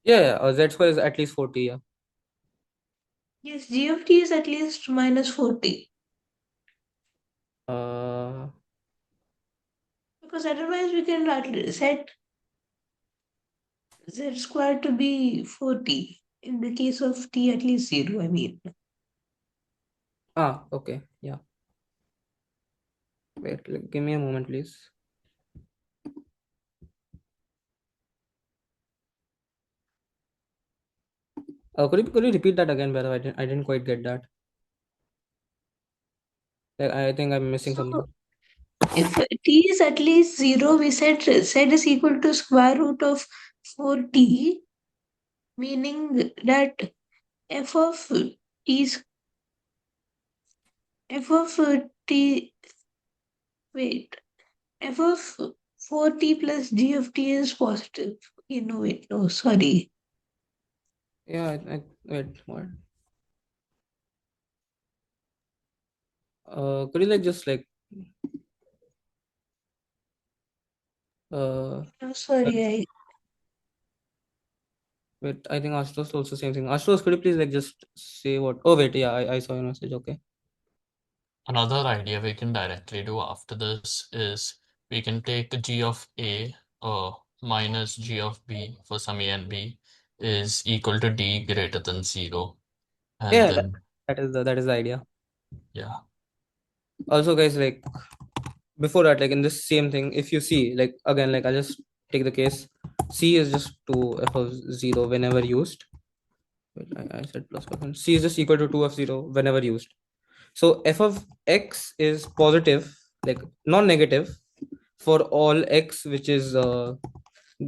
Yeah, yeah. Z square is at least 40. Yeah. Yes, g of t is at least minus 40. Uh, Because otherwise we can set z squared to be 40. In the case of t at least 0, I mean. okay. Yeah. Wait, like, give me a moment, please. Could you repeat that again, Bhairav? I didn't quite get that. Like, I think I'm missing something. So if t is at least 0, we set z is equal to square root of 4t, meaning that f of t is f of t, wait, f of 4t plus g of t is positive. Okay, no, wait, no, sorry. Yeah, wait, what? Could you like just like uh No, sorry, wait, I think Ashutosh also same thing. Ashutosh, could you please like just say what? Oh wait, yeah, I saw your message. Okay. Another idea we can directly do after this is we can take g of A minus g of B for some A and B is equal to D greater than 0. And Yeah, then, that is the idea. yeah. Also, guys, like before that, like in this same thing, if you see, like again, like I'll just take the case. C is just to f of 0 whenever used. Wait, I said plus one. C is just equal to 2 of 0 whenever used. So f of x is positive, like non-negative, for all x which is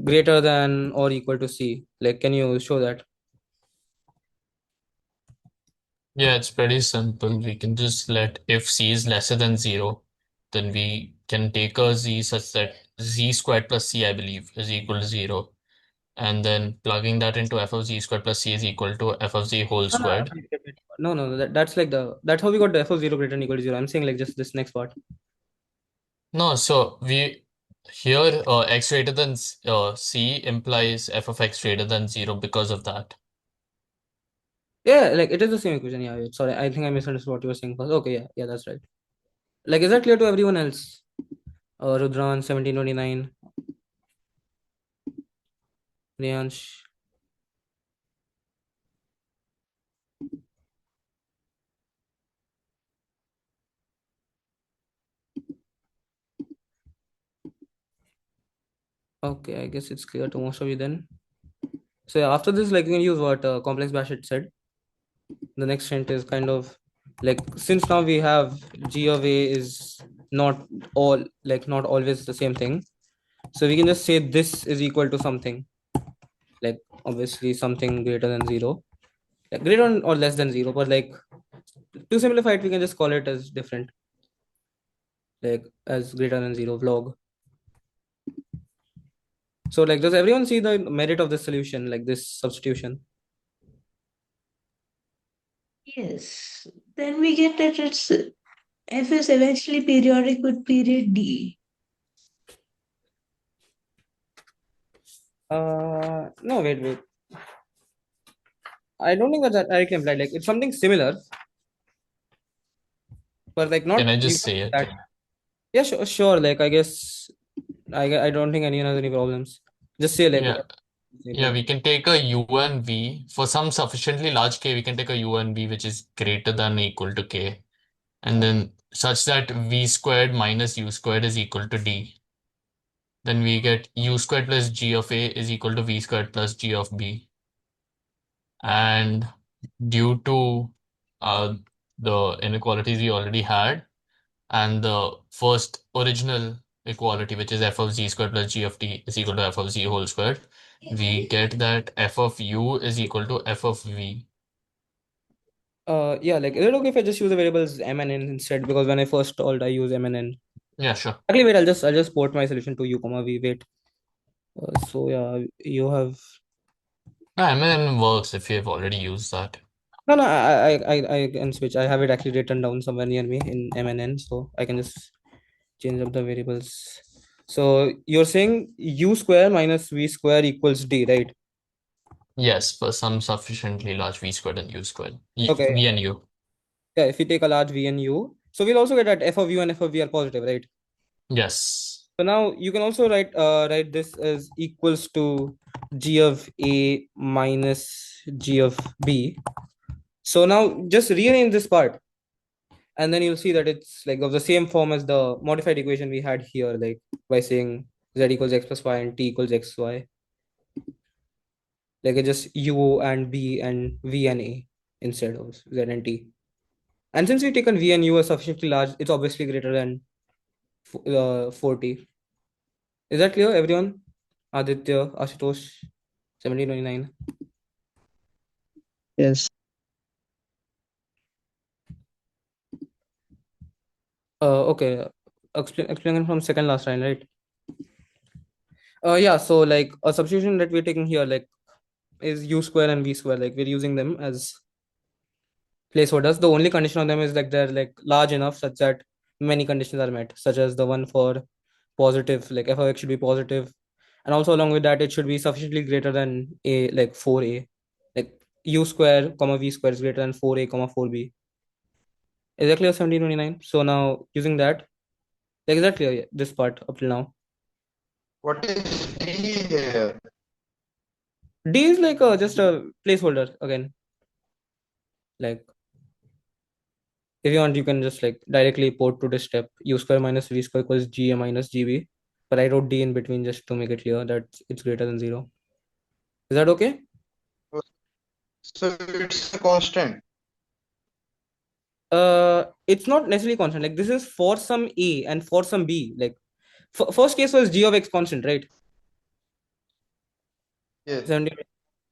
greater than or equal to c. Like, can you show that? Yeah, it's pretty simple. We can just let if C is lesser than 0, then we can take a Z such that Z squared plus C, I believe, is equal to 0. And then plugging that into f of Z squared plus C is equal to f of Z whole No, no, squared. no. That's like that's how we got the f of 0 greater than equal to 0. I'm saying like just this next part. No, so we here x greater than C implies f of x greater than 0 because of that. Yeah, like it is the same equation. Yeah, sorry, I think I misunderstood what you were saying first. Okay, yeah, that's right. Like, is that clear to everyone else? Rudran 1729, Riyansh. Okay, I guess it's clear to most of you then. So yeah, after this, like you can use what complex Bassett said. The next hint is kind of like, since now we have g of a is not all, like not always the same thing. So we can just say this is equal to something, like obviously something greater than zero, like greater or less than zero. But like to simplify it, we can just call it as different, like as greater than zero vlog. So like, does everyone see the merit of this solution, like this substitution? Yes. Then we get that it's f is eventually periodic with period d. No, wait. I don't think that's directly implied. Like it's something similar, but like Can not I just even say it? that. Yeah, sure. Like I guess I don't think anyone has any problems. Just say like Yeah. what. Yeah, we can take a U and V. For some sufficiently large K, we can take a U and V which is greater than or equal to K. And then such that V squared minus U squared is equal to D. Then we get U squared plus G of A is equal to V squared plus G of B. And due to uh, the inequalities we already had, and the first original equality, which is f of z squared plus g of t is equal to f of z whole squared, we get that f of u is equal to f of v. Yeah, like is it okay if I just use the variables m and n instead? Because when I first told I use m and n. Yeah, sure. Actually, wait. I'll just port my solution to u comma v. Wait. So yeah, you have. No, m and n works if you've already used that. No. I can switch. I have it actually written down somewhere near me in m and n, so I can just change up the variables. So you're saying u square minus v square equals d, right? Yes, for some sufficiently large v squared and u squared. Okay. V and u. Yeah, if we take a large v and u, so we'll also get that f of u and f of v are positive, right? Yes. So now you can also write this as equals to g of a minus g of b. So now just rearrange this part, and then you'll see that it's like of the same form as the modified equation we had here, like by saying z equals x plus y and t equals xy. Like it's just u and b and v and a instead of z and t. And since we've taken v and u as sufficiently large, it's obviously greater than 40. Is that clear, everyone? Aditya, Ashutosh, 1729. Yes. Okay. Explain from second last line, right? Yeah. So like a substitution that we're taking here, like is u square and v square. Like we're using them as placeholders. The only condition on them is like they're like large enough such that many conditions are met, such as the one for positive, like f of x should be positive, and also along with that it should be sufficiently greater than a, like 4a, like u square comma v square is greater than 4a comma 4b. Is that clear? 1729. So now using that, Like, is that clear? Yeah, this part up till now. What is D here? D is like just a placeholder again. Like, if you want, you can just like directly port to this step. U square minus V square equals G minus GB. But I wrote D in between just to make it clear that it's greater than 0. Is that okay? So it's a constant. It's not necessarily constant. Like, this is for some A and for some B. Like, first case was G of X constant, right? Yes. 70.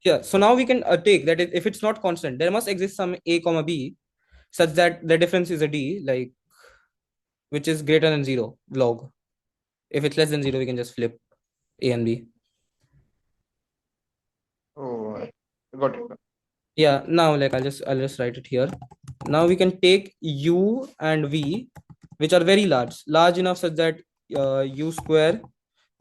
Yeah. So now we can take that if it's not constant, there must exist some A comma B such that the difference is a D, like, which is greater than 0 log. If it's less than 0, we can just flip A and B. Oh, I got it. Yeah. Now, like, I'll just write it here. Now we can take U and V, which are very large enough such that U square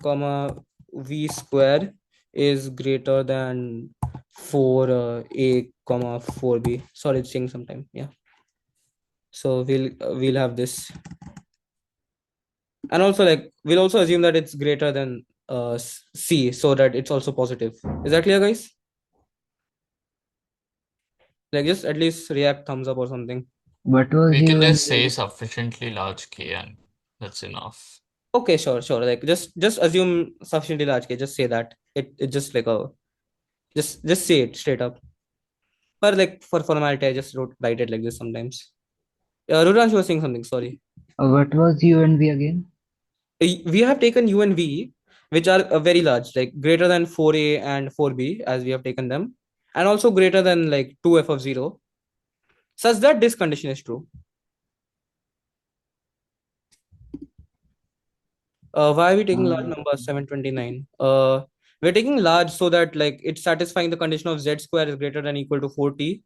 comma V square is greater than 4 A comma 4B. Sorry, it's taking some time. Yeah. So we'll have this, and also like we'll also assume that it's greater than C, so that it's also positive. Is that clear, guys? Like, just at least react thumbs up or something. What was We can U and just V say again? sufficiently large K and that's enough. Okay, sure. Like, just assume sufficiently large K. Just say that it just like a just say it straight up. Or like for formality, I just write it like this sometimes. Rudranshu was saying something. Sorry. What was U and V again? We have taken U and V, which are very large, like greater than 4A and 4B, as we have taken them, and also greater than like 2F of 0, such that this condition is true. Why are we taking large number 729? We're taking large so that like it's satisfying the condition of Z square is greater than equal to 4T,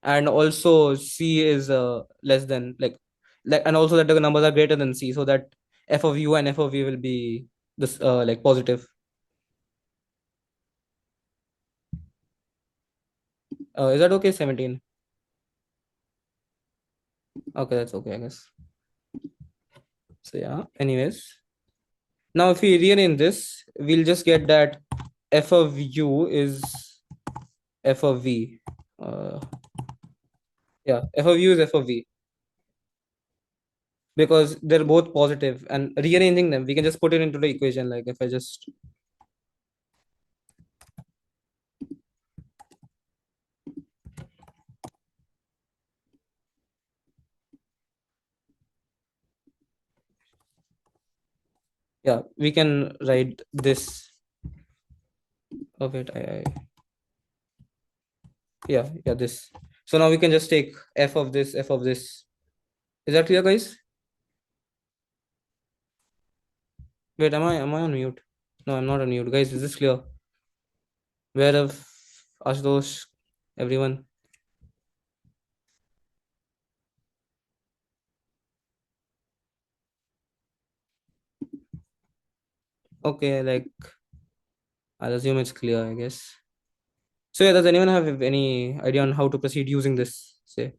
and also C is less than like, and also that the numbers are greater than C, so that F of U and F of V will be this like positive. Is that okay? 17. Okay, that's okay, I guess. So yeah, anyways. Now if we rearrange this, we'll just get that F of U is F of V. Uh, yeah, F of U is F of V. Because they're both positive, and rearranging them, we can just put it into the equation. Like, if I just yeah, we can write this. Oh wait, yeah, this. So now we can just take F of this, F of this. Is that clear, guys? Wait, am I on mute? No, I'm not on mute, guys. Is this clear? Where of Ashutosh, everyone? Okay, like, I'll assume it's clear, I guess. So yeah, does anyone have any idea on how to proceed using this? Say.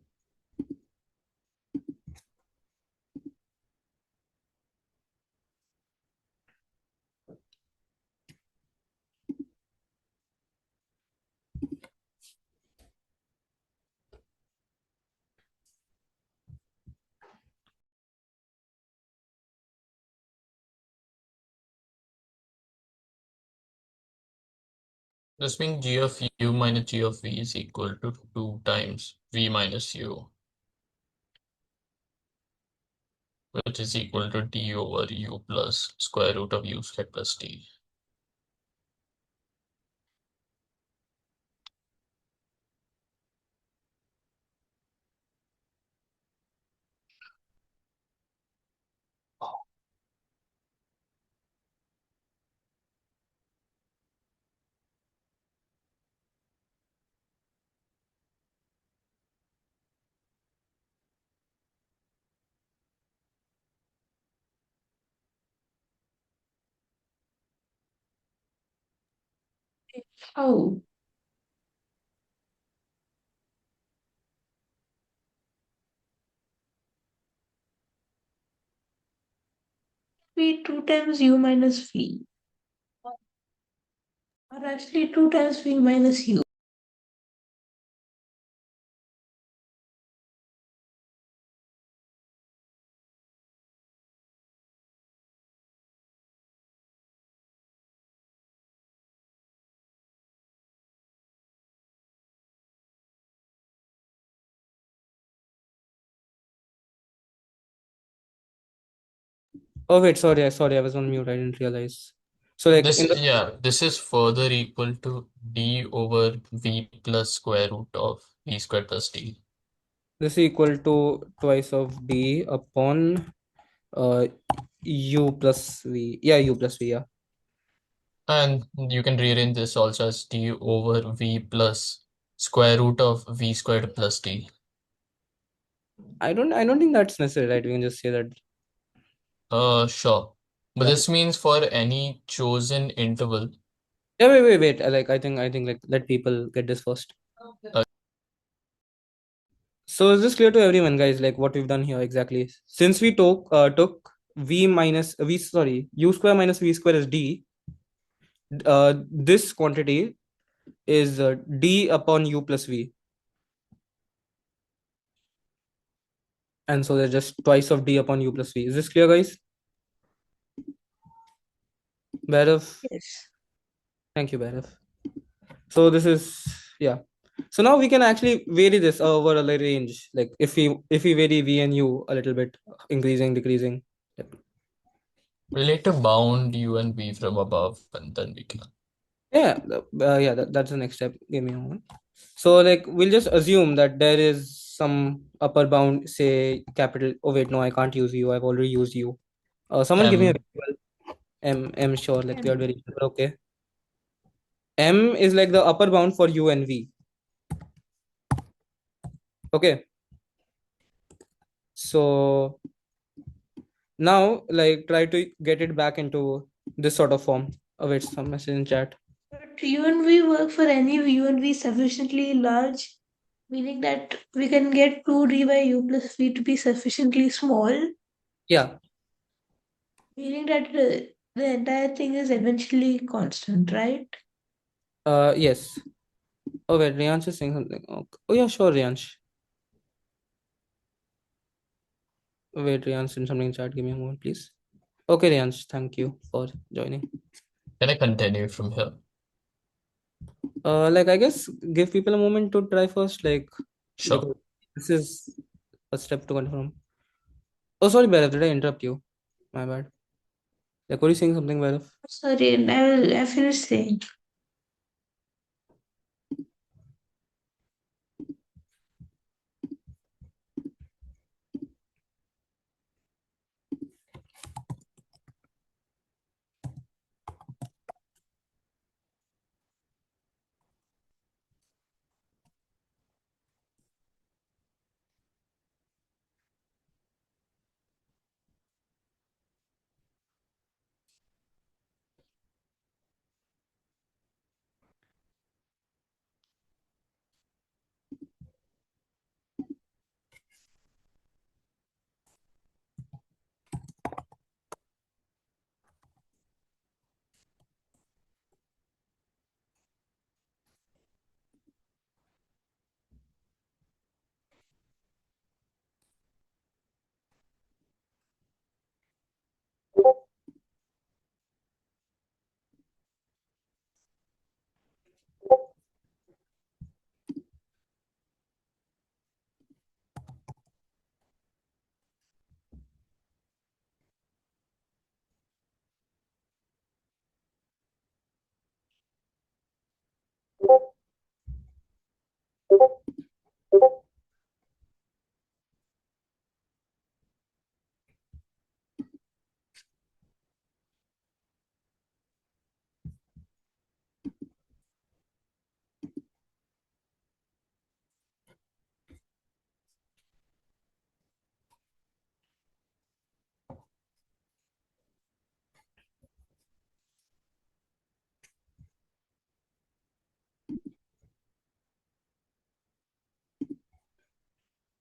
This means G of U minus G of V is equal to 2 times V minus U, which is equal to D over U plus square root of U squared plus T. How? be 2 times u minus v. Or actually 2 times v minus u. Oh wait, sorry, I was on mute. I didn't realize. So like This, in the yeah, this is further equal to d over v plus square root of v squared plus d. this is equal to twice of d upon uh u plus v. Yeah, u plus v. Yeah. And you can rearrange this also as d over v plus square root of v squared plus d. I don't think that's necessary, right? We can just say that. Sure. But Yeah. this means for any chosen interval, Yeah. Wait. I think like let people get this first. uh, So is this clear to everyone, guys? Like what we've done here exactly? Since we took v minus v sorry u square minus v square is d. This quantity is d upon u plus v, and so there's just twice of d upon u plus v. Is this clear, guys? Bhairav, Yes. thank you, Bhairav. So this is, yeah. So now we can actually vary this over a range. Like if we vary v and u a little bit, increasing, decreasing. Yep. we need to bound u and v from above, and then we can. Yeah, that's the next step. Give me a moment. So like we'll just assume that there is some upper bound, say capital. Oh wait, no, I can't use u. I've already used u. Someone give me a M, variable. M sure, like the odd And variable. Okay. M is like the upper bound for u and v. Okay. So now like try to get it back into this sort of form. Oh wait, some message in chat. but u and v work for any u and v sufficiently large, meaning that we can get 2d by u plus v to be sufficiently small, Yeah. meaning that the entire thing is eventually constant, right? Yes. Oh wait, Riansh is saying something. Okay. Oh yeah, sure, Riansh. Wait, Riansh in something in chat. Give me a moment, please. Okay, Riansh, thank you for joining. can I continue from here? Like I guess give people a moment to try first, like Sure. because this is a step to confirm. Oh sorry, Bhairav, did I interrupt you? My bad. Like were you saying something, Bhairav? Sorry, and I finished saying.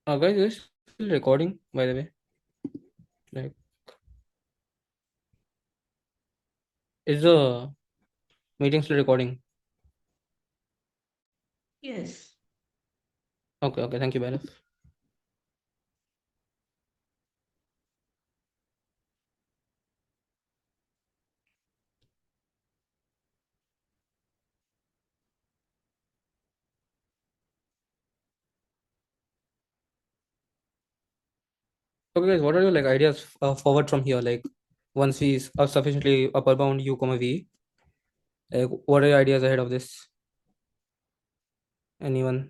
Guys, is this still recording, by the way? Like Is the meeting still recording? Yes. Okay, okay. Thank you, Bhairav. Okay, guys, what are your like ideas forward from here? Like, once we are sufficiently upper bound u comma v, like, what are your ideas ahead of this? Anyone?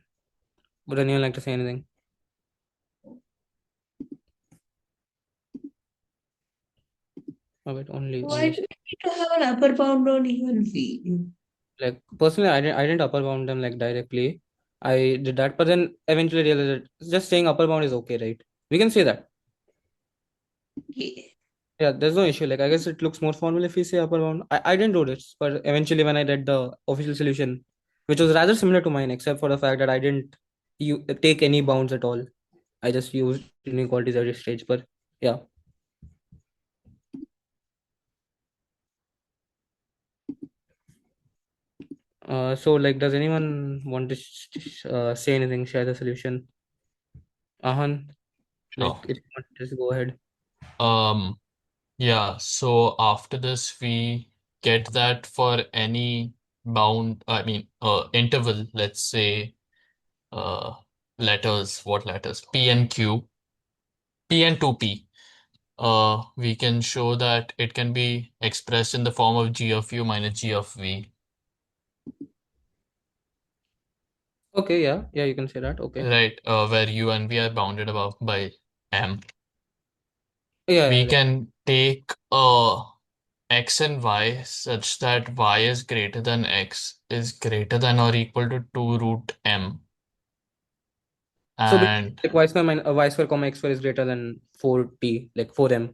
Would anyone like to say anything? Oh, wait, Why only do we need to have an upper bound on even V? like personally, I didn't upper bound them like directly. I did that, but then eventually realized that just saying upper bound is okay, right? We can say that. Yeah. Yeah, there's no issue. Like, I guess it looks more formal if we say upper bound. I didn't do this, but eventually when I read the official solution, which was rather similar to mine, except for the fact that I didn't take any bounds at all. I just used inequalities at this stage. But yeah. So like, does anyone want to say anything? Share the solution. Ahan, like, Oh. if you want, just go ahead. Yeah, so after this we get that for any interval, let's say uh letters, what letters? P and Q, P and 2P. We can show that it can be expressed in the form of G of U minus G of V, Okay, yeah, yeah, you can say that. Okay. right? Where U and V are bounded above by M. Yeah, yeah, We like, can take x and y such that y is greater than x is greater than or equal to 2 root m. so basically, And like y square comma x square is greater than 4t, like 4m.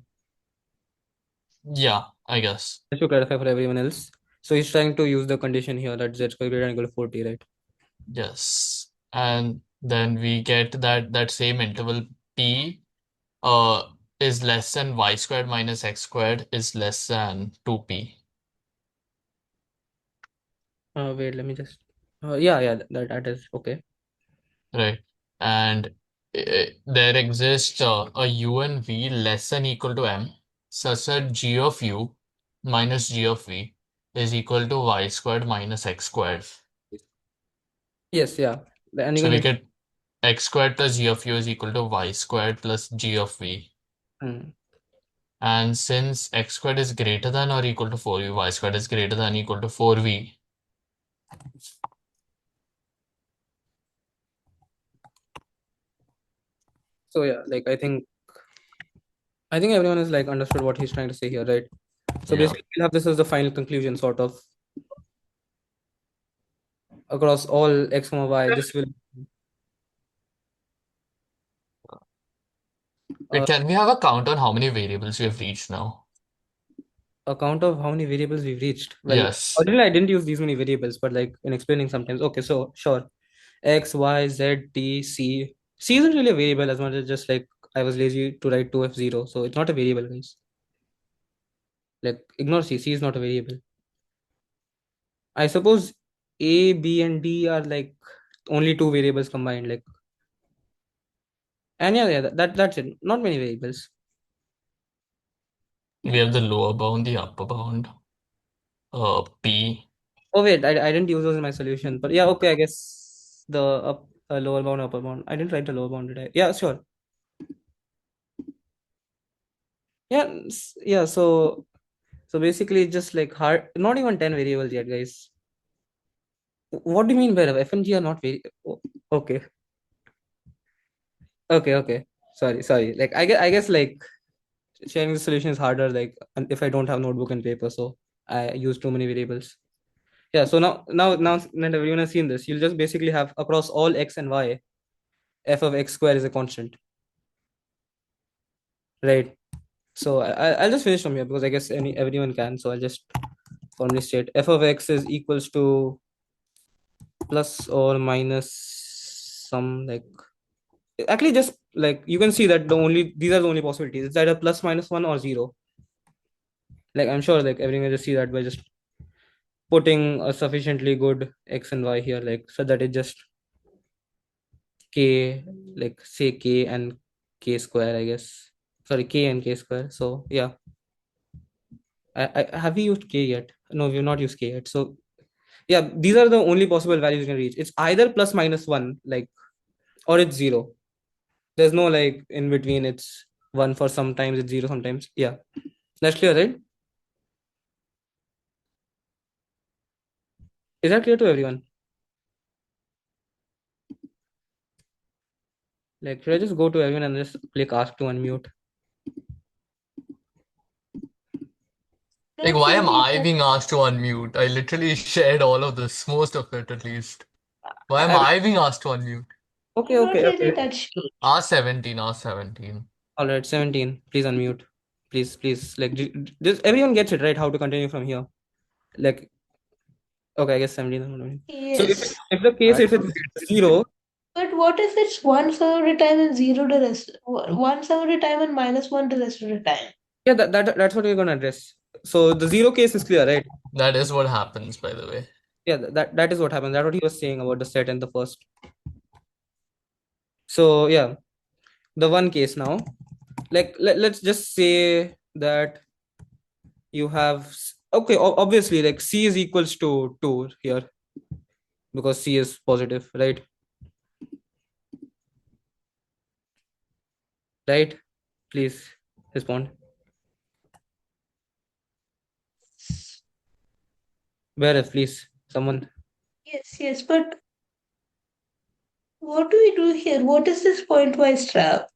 yeah, I guess. Just to clarify for everyone else. So he's trying to use the condition here that z square greater than equal to 4t, right? Yes. And then we get that same interval p uh is less than y squared minus x squared is less than 2p. Wait, let me just. Yeah, yeah, that is okay. Right. And there exists a u and v less than equal to m such that g of u minus g of v is equal to y squared minus x squared. Yes, yeah. And you So can we just. get x squared plus g of u is equal to y squared plus g of v. Hmm. And since x squared is greater than or equal to 4v, y squared is greater than or equal to 4v, So yeah, like, I think everyone has like understood what he's trying to say here, right? So yeah. basically, we'll have this as the final conclusion, sort of, across all x comma y. This will Wait, uh, can we have a count on how many variables we have reached now? a count of how many variables we've reached. Well, Yes. originally I didn't use these many variables, but like in explaining sometimes. Okay, so sure, x, y, z, t, c. C isn't really a variable as much as just like I was lazy to write 2f0, so it's not a variable, guys. Like, ignore C. C is not a variable. I suppose A, B, and D are like only two variables combined. Like, and yeah, yeah, that's it. Not many variables. We have the lower bound, the upper bound, p. Oh wait, I didn't use those in my solution, but yeah, okay, I guess the lower bound, upper bound. I didn't write the lower bound, did I? Yeah, sure. Yeah, yeah. So basically, just like hard, not even 10 variables yet, guys. What do you mean by F and G are not very? Okay, okay, okay. Sorry, sorry. Like, I guess like sharing the solution is harder. Like, if I don't have notebook and paper, so I use too many variables. Yeah. So now that everyone has seen this, you'll just basically have across all x and y, f of x square is a constant, right? So I'll just finish from here because I guess everyone can. So I'll just formally state f of x is equals to plus or minus some, like, actually just like you can see that these are the only possibilities. It's either plus minus one or zero. Like I'm sure like everyone will just see that by just putting a sufficiently good x and y here, like so that it just k, like say k and k square, I guess. Sorry, k and k square. So yeah, I have we used k yet? No, we've not used k yet. So yeah, these are the only possible values you can reach. It's either plus minus one, like, or it's zero. There's no like in between. It's one for sometimes, it's zero sometimes. Yeah, that's clear, right? Is that clear to everyone? Like, should I just go to everyone and just click ask to unmute? Like, Not why am really. I being asked to unmute? I literally shared all of this, most of it at least. Why am I, I being asked to unmute? okay, I'm not okay, really okay. that sure. R17, R17. All right, 17. Please unmute. Please. Like, just everyone gets it, right? How to continue from here? Like, okay, I guess 17. So Yes. if the case, I if don't it's get zero, But what if it's 1/7 of the time and 0 the rest? 1/7 of the time and -1 the rest of the time. yeah, that's what we're gonna address. So the zero case is clear, right? That is what happens, by the way. Yeah, that is what happens. That's what he was saying about the set and the first. So yeah, the one case now, like let's just say that you have okay, obviously like c is equals to 2 here because c is positive, right? Please respond. Where is, please, someone? Yes, but what do we do here? What is this pointwise trap?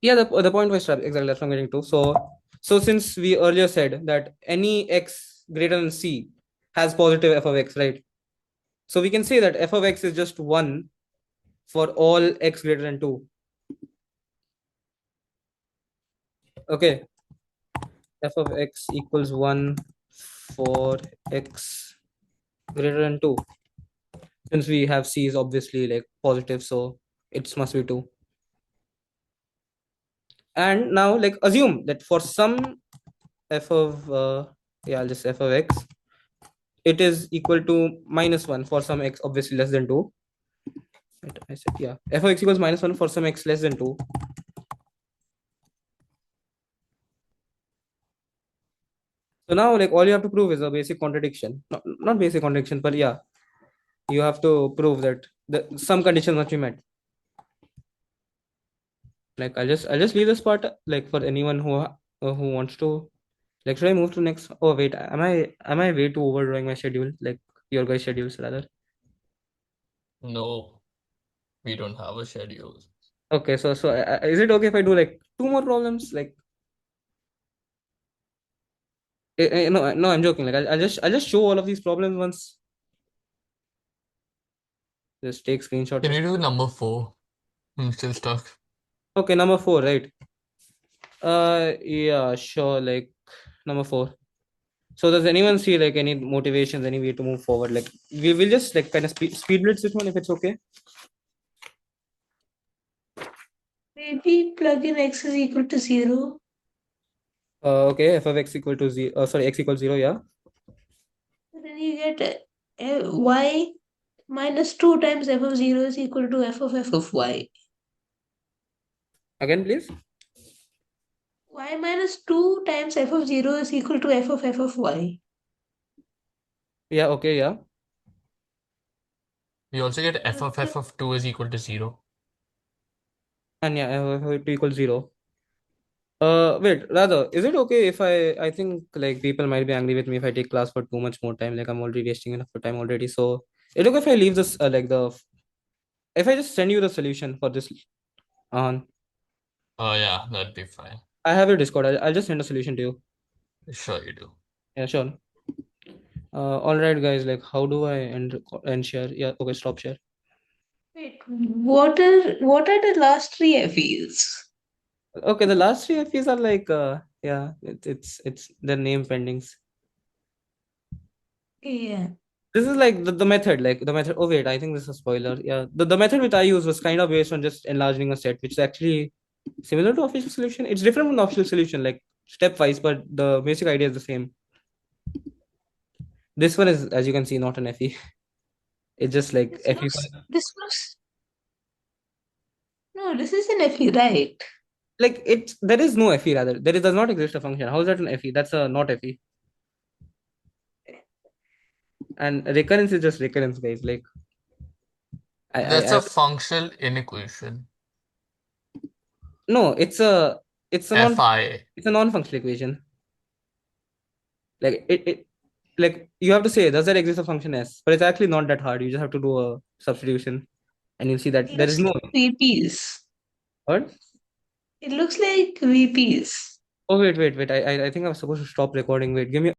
Yeah, the point was exactly that's what I'm getting to. So since we earlier said that any x greater than c has positive f of x, right? So we can say that f of x is just 1 for all x greater than 2. Okay, f of x equals 1 for x greater than 2. Since we have c is obviously like positive, so it must be 2. And now like assume that for some f of yeah, I'll just f of x, it is equal to -1 for some x obviously less than 2. Right, I said yeah, f of x equals -1 for some x less than 2. So now like all you have to prove is a basic contradiction, not basic contradiction, but yeah, you have to prove that some conditions must be met. Like I'll just leave this part like for anyone who wants to. Like, should I move to next? Oh wait, am I way too overdrawing my schedule, like your guys' schedules rather? No, we don't have a schedule. Okay, so is it okay if I do like two more problems? Like, no, I'm joking. Like, I'll just show all of these problems once. Just take screenshots. Can you do number 4? I'm still stuck. Okay, number 4, right? Yeah, sure. Like number 4. So does anyone see like any motivations, any way to move forward? Like we will just like kind of speed blitz this one if it's okay. Maybe plug in x is equal to 0. Okay, f of x equal to 0. Sorry, x equals 0. Yeah. Then you get y minus 2 times f of 0 is equal to f of y. Again, please. Y minus 2 times f of 0 is equal to f of y. Yeah. Okay. Yeah. We also get f of 2 is equal to 0. And yeah, f of 2 equals 0. Wait, rather, is it okay if I think like people might be angry with me if I take class for too much more time? Like I'm already wasting enough time already. So is it okay if I leave this like if I just send you the solution for this on? Oh, yeah, that'd be fine. I have your Discord. I'll just send a solution to you. Sure, you do. Yeah, sure. All right, guys. Like, how do I end share? Yeah. Okay. Stop share. Wait, what are the last three FEs? Okay. The last three FEs are like yeah. It's the name pendings. Yeah. This is like the method, like the method. Oh wait, I think this is a spoiler. Yeah, the method which I used was kind of based on just enlarging a set, which is actually similar to official solution. It's different from the official solution. Like stepwise, but the basic idea is the same. This one is, as you can see, not an FE. It's just like FE. This looks. No, this is an FE, right? Like it's there is no FE rather. Does not exist a function. How is that an FE? That's a not FE. And recurrence is just recurrence, guys. Like That's I a functional inequation. no, it's a FI. it's a non-functional equation. Like it like you have to say, does there exist a function S? But it's actually not that hard. You just have to do a substitution, and you'll see that It there is looks no like VPs. what. It looks like VPs. Oh wait. I think I was supposed to stop recording. Wait, give me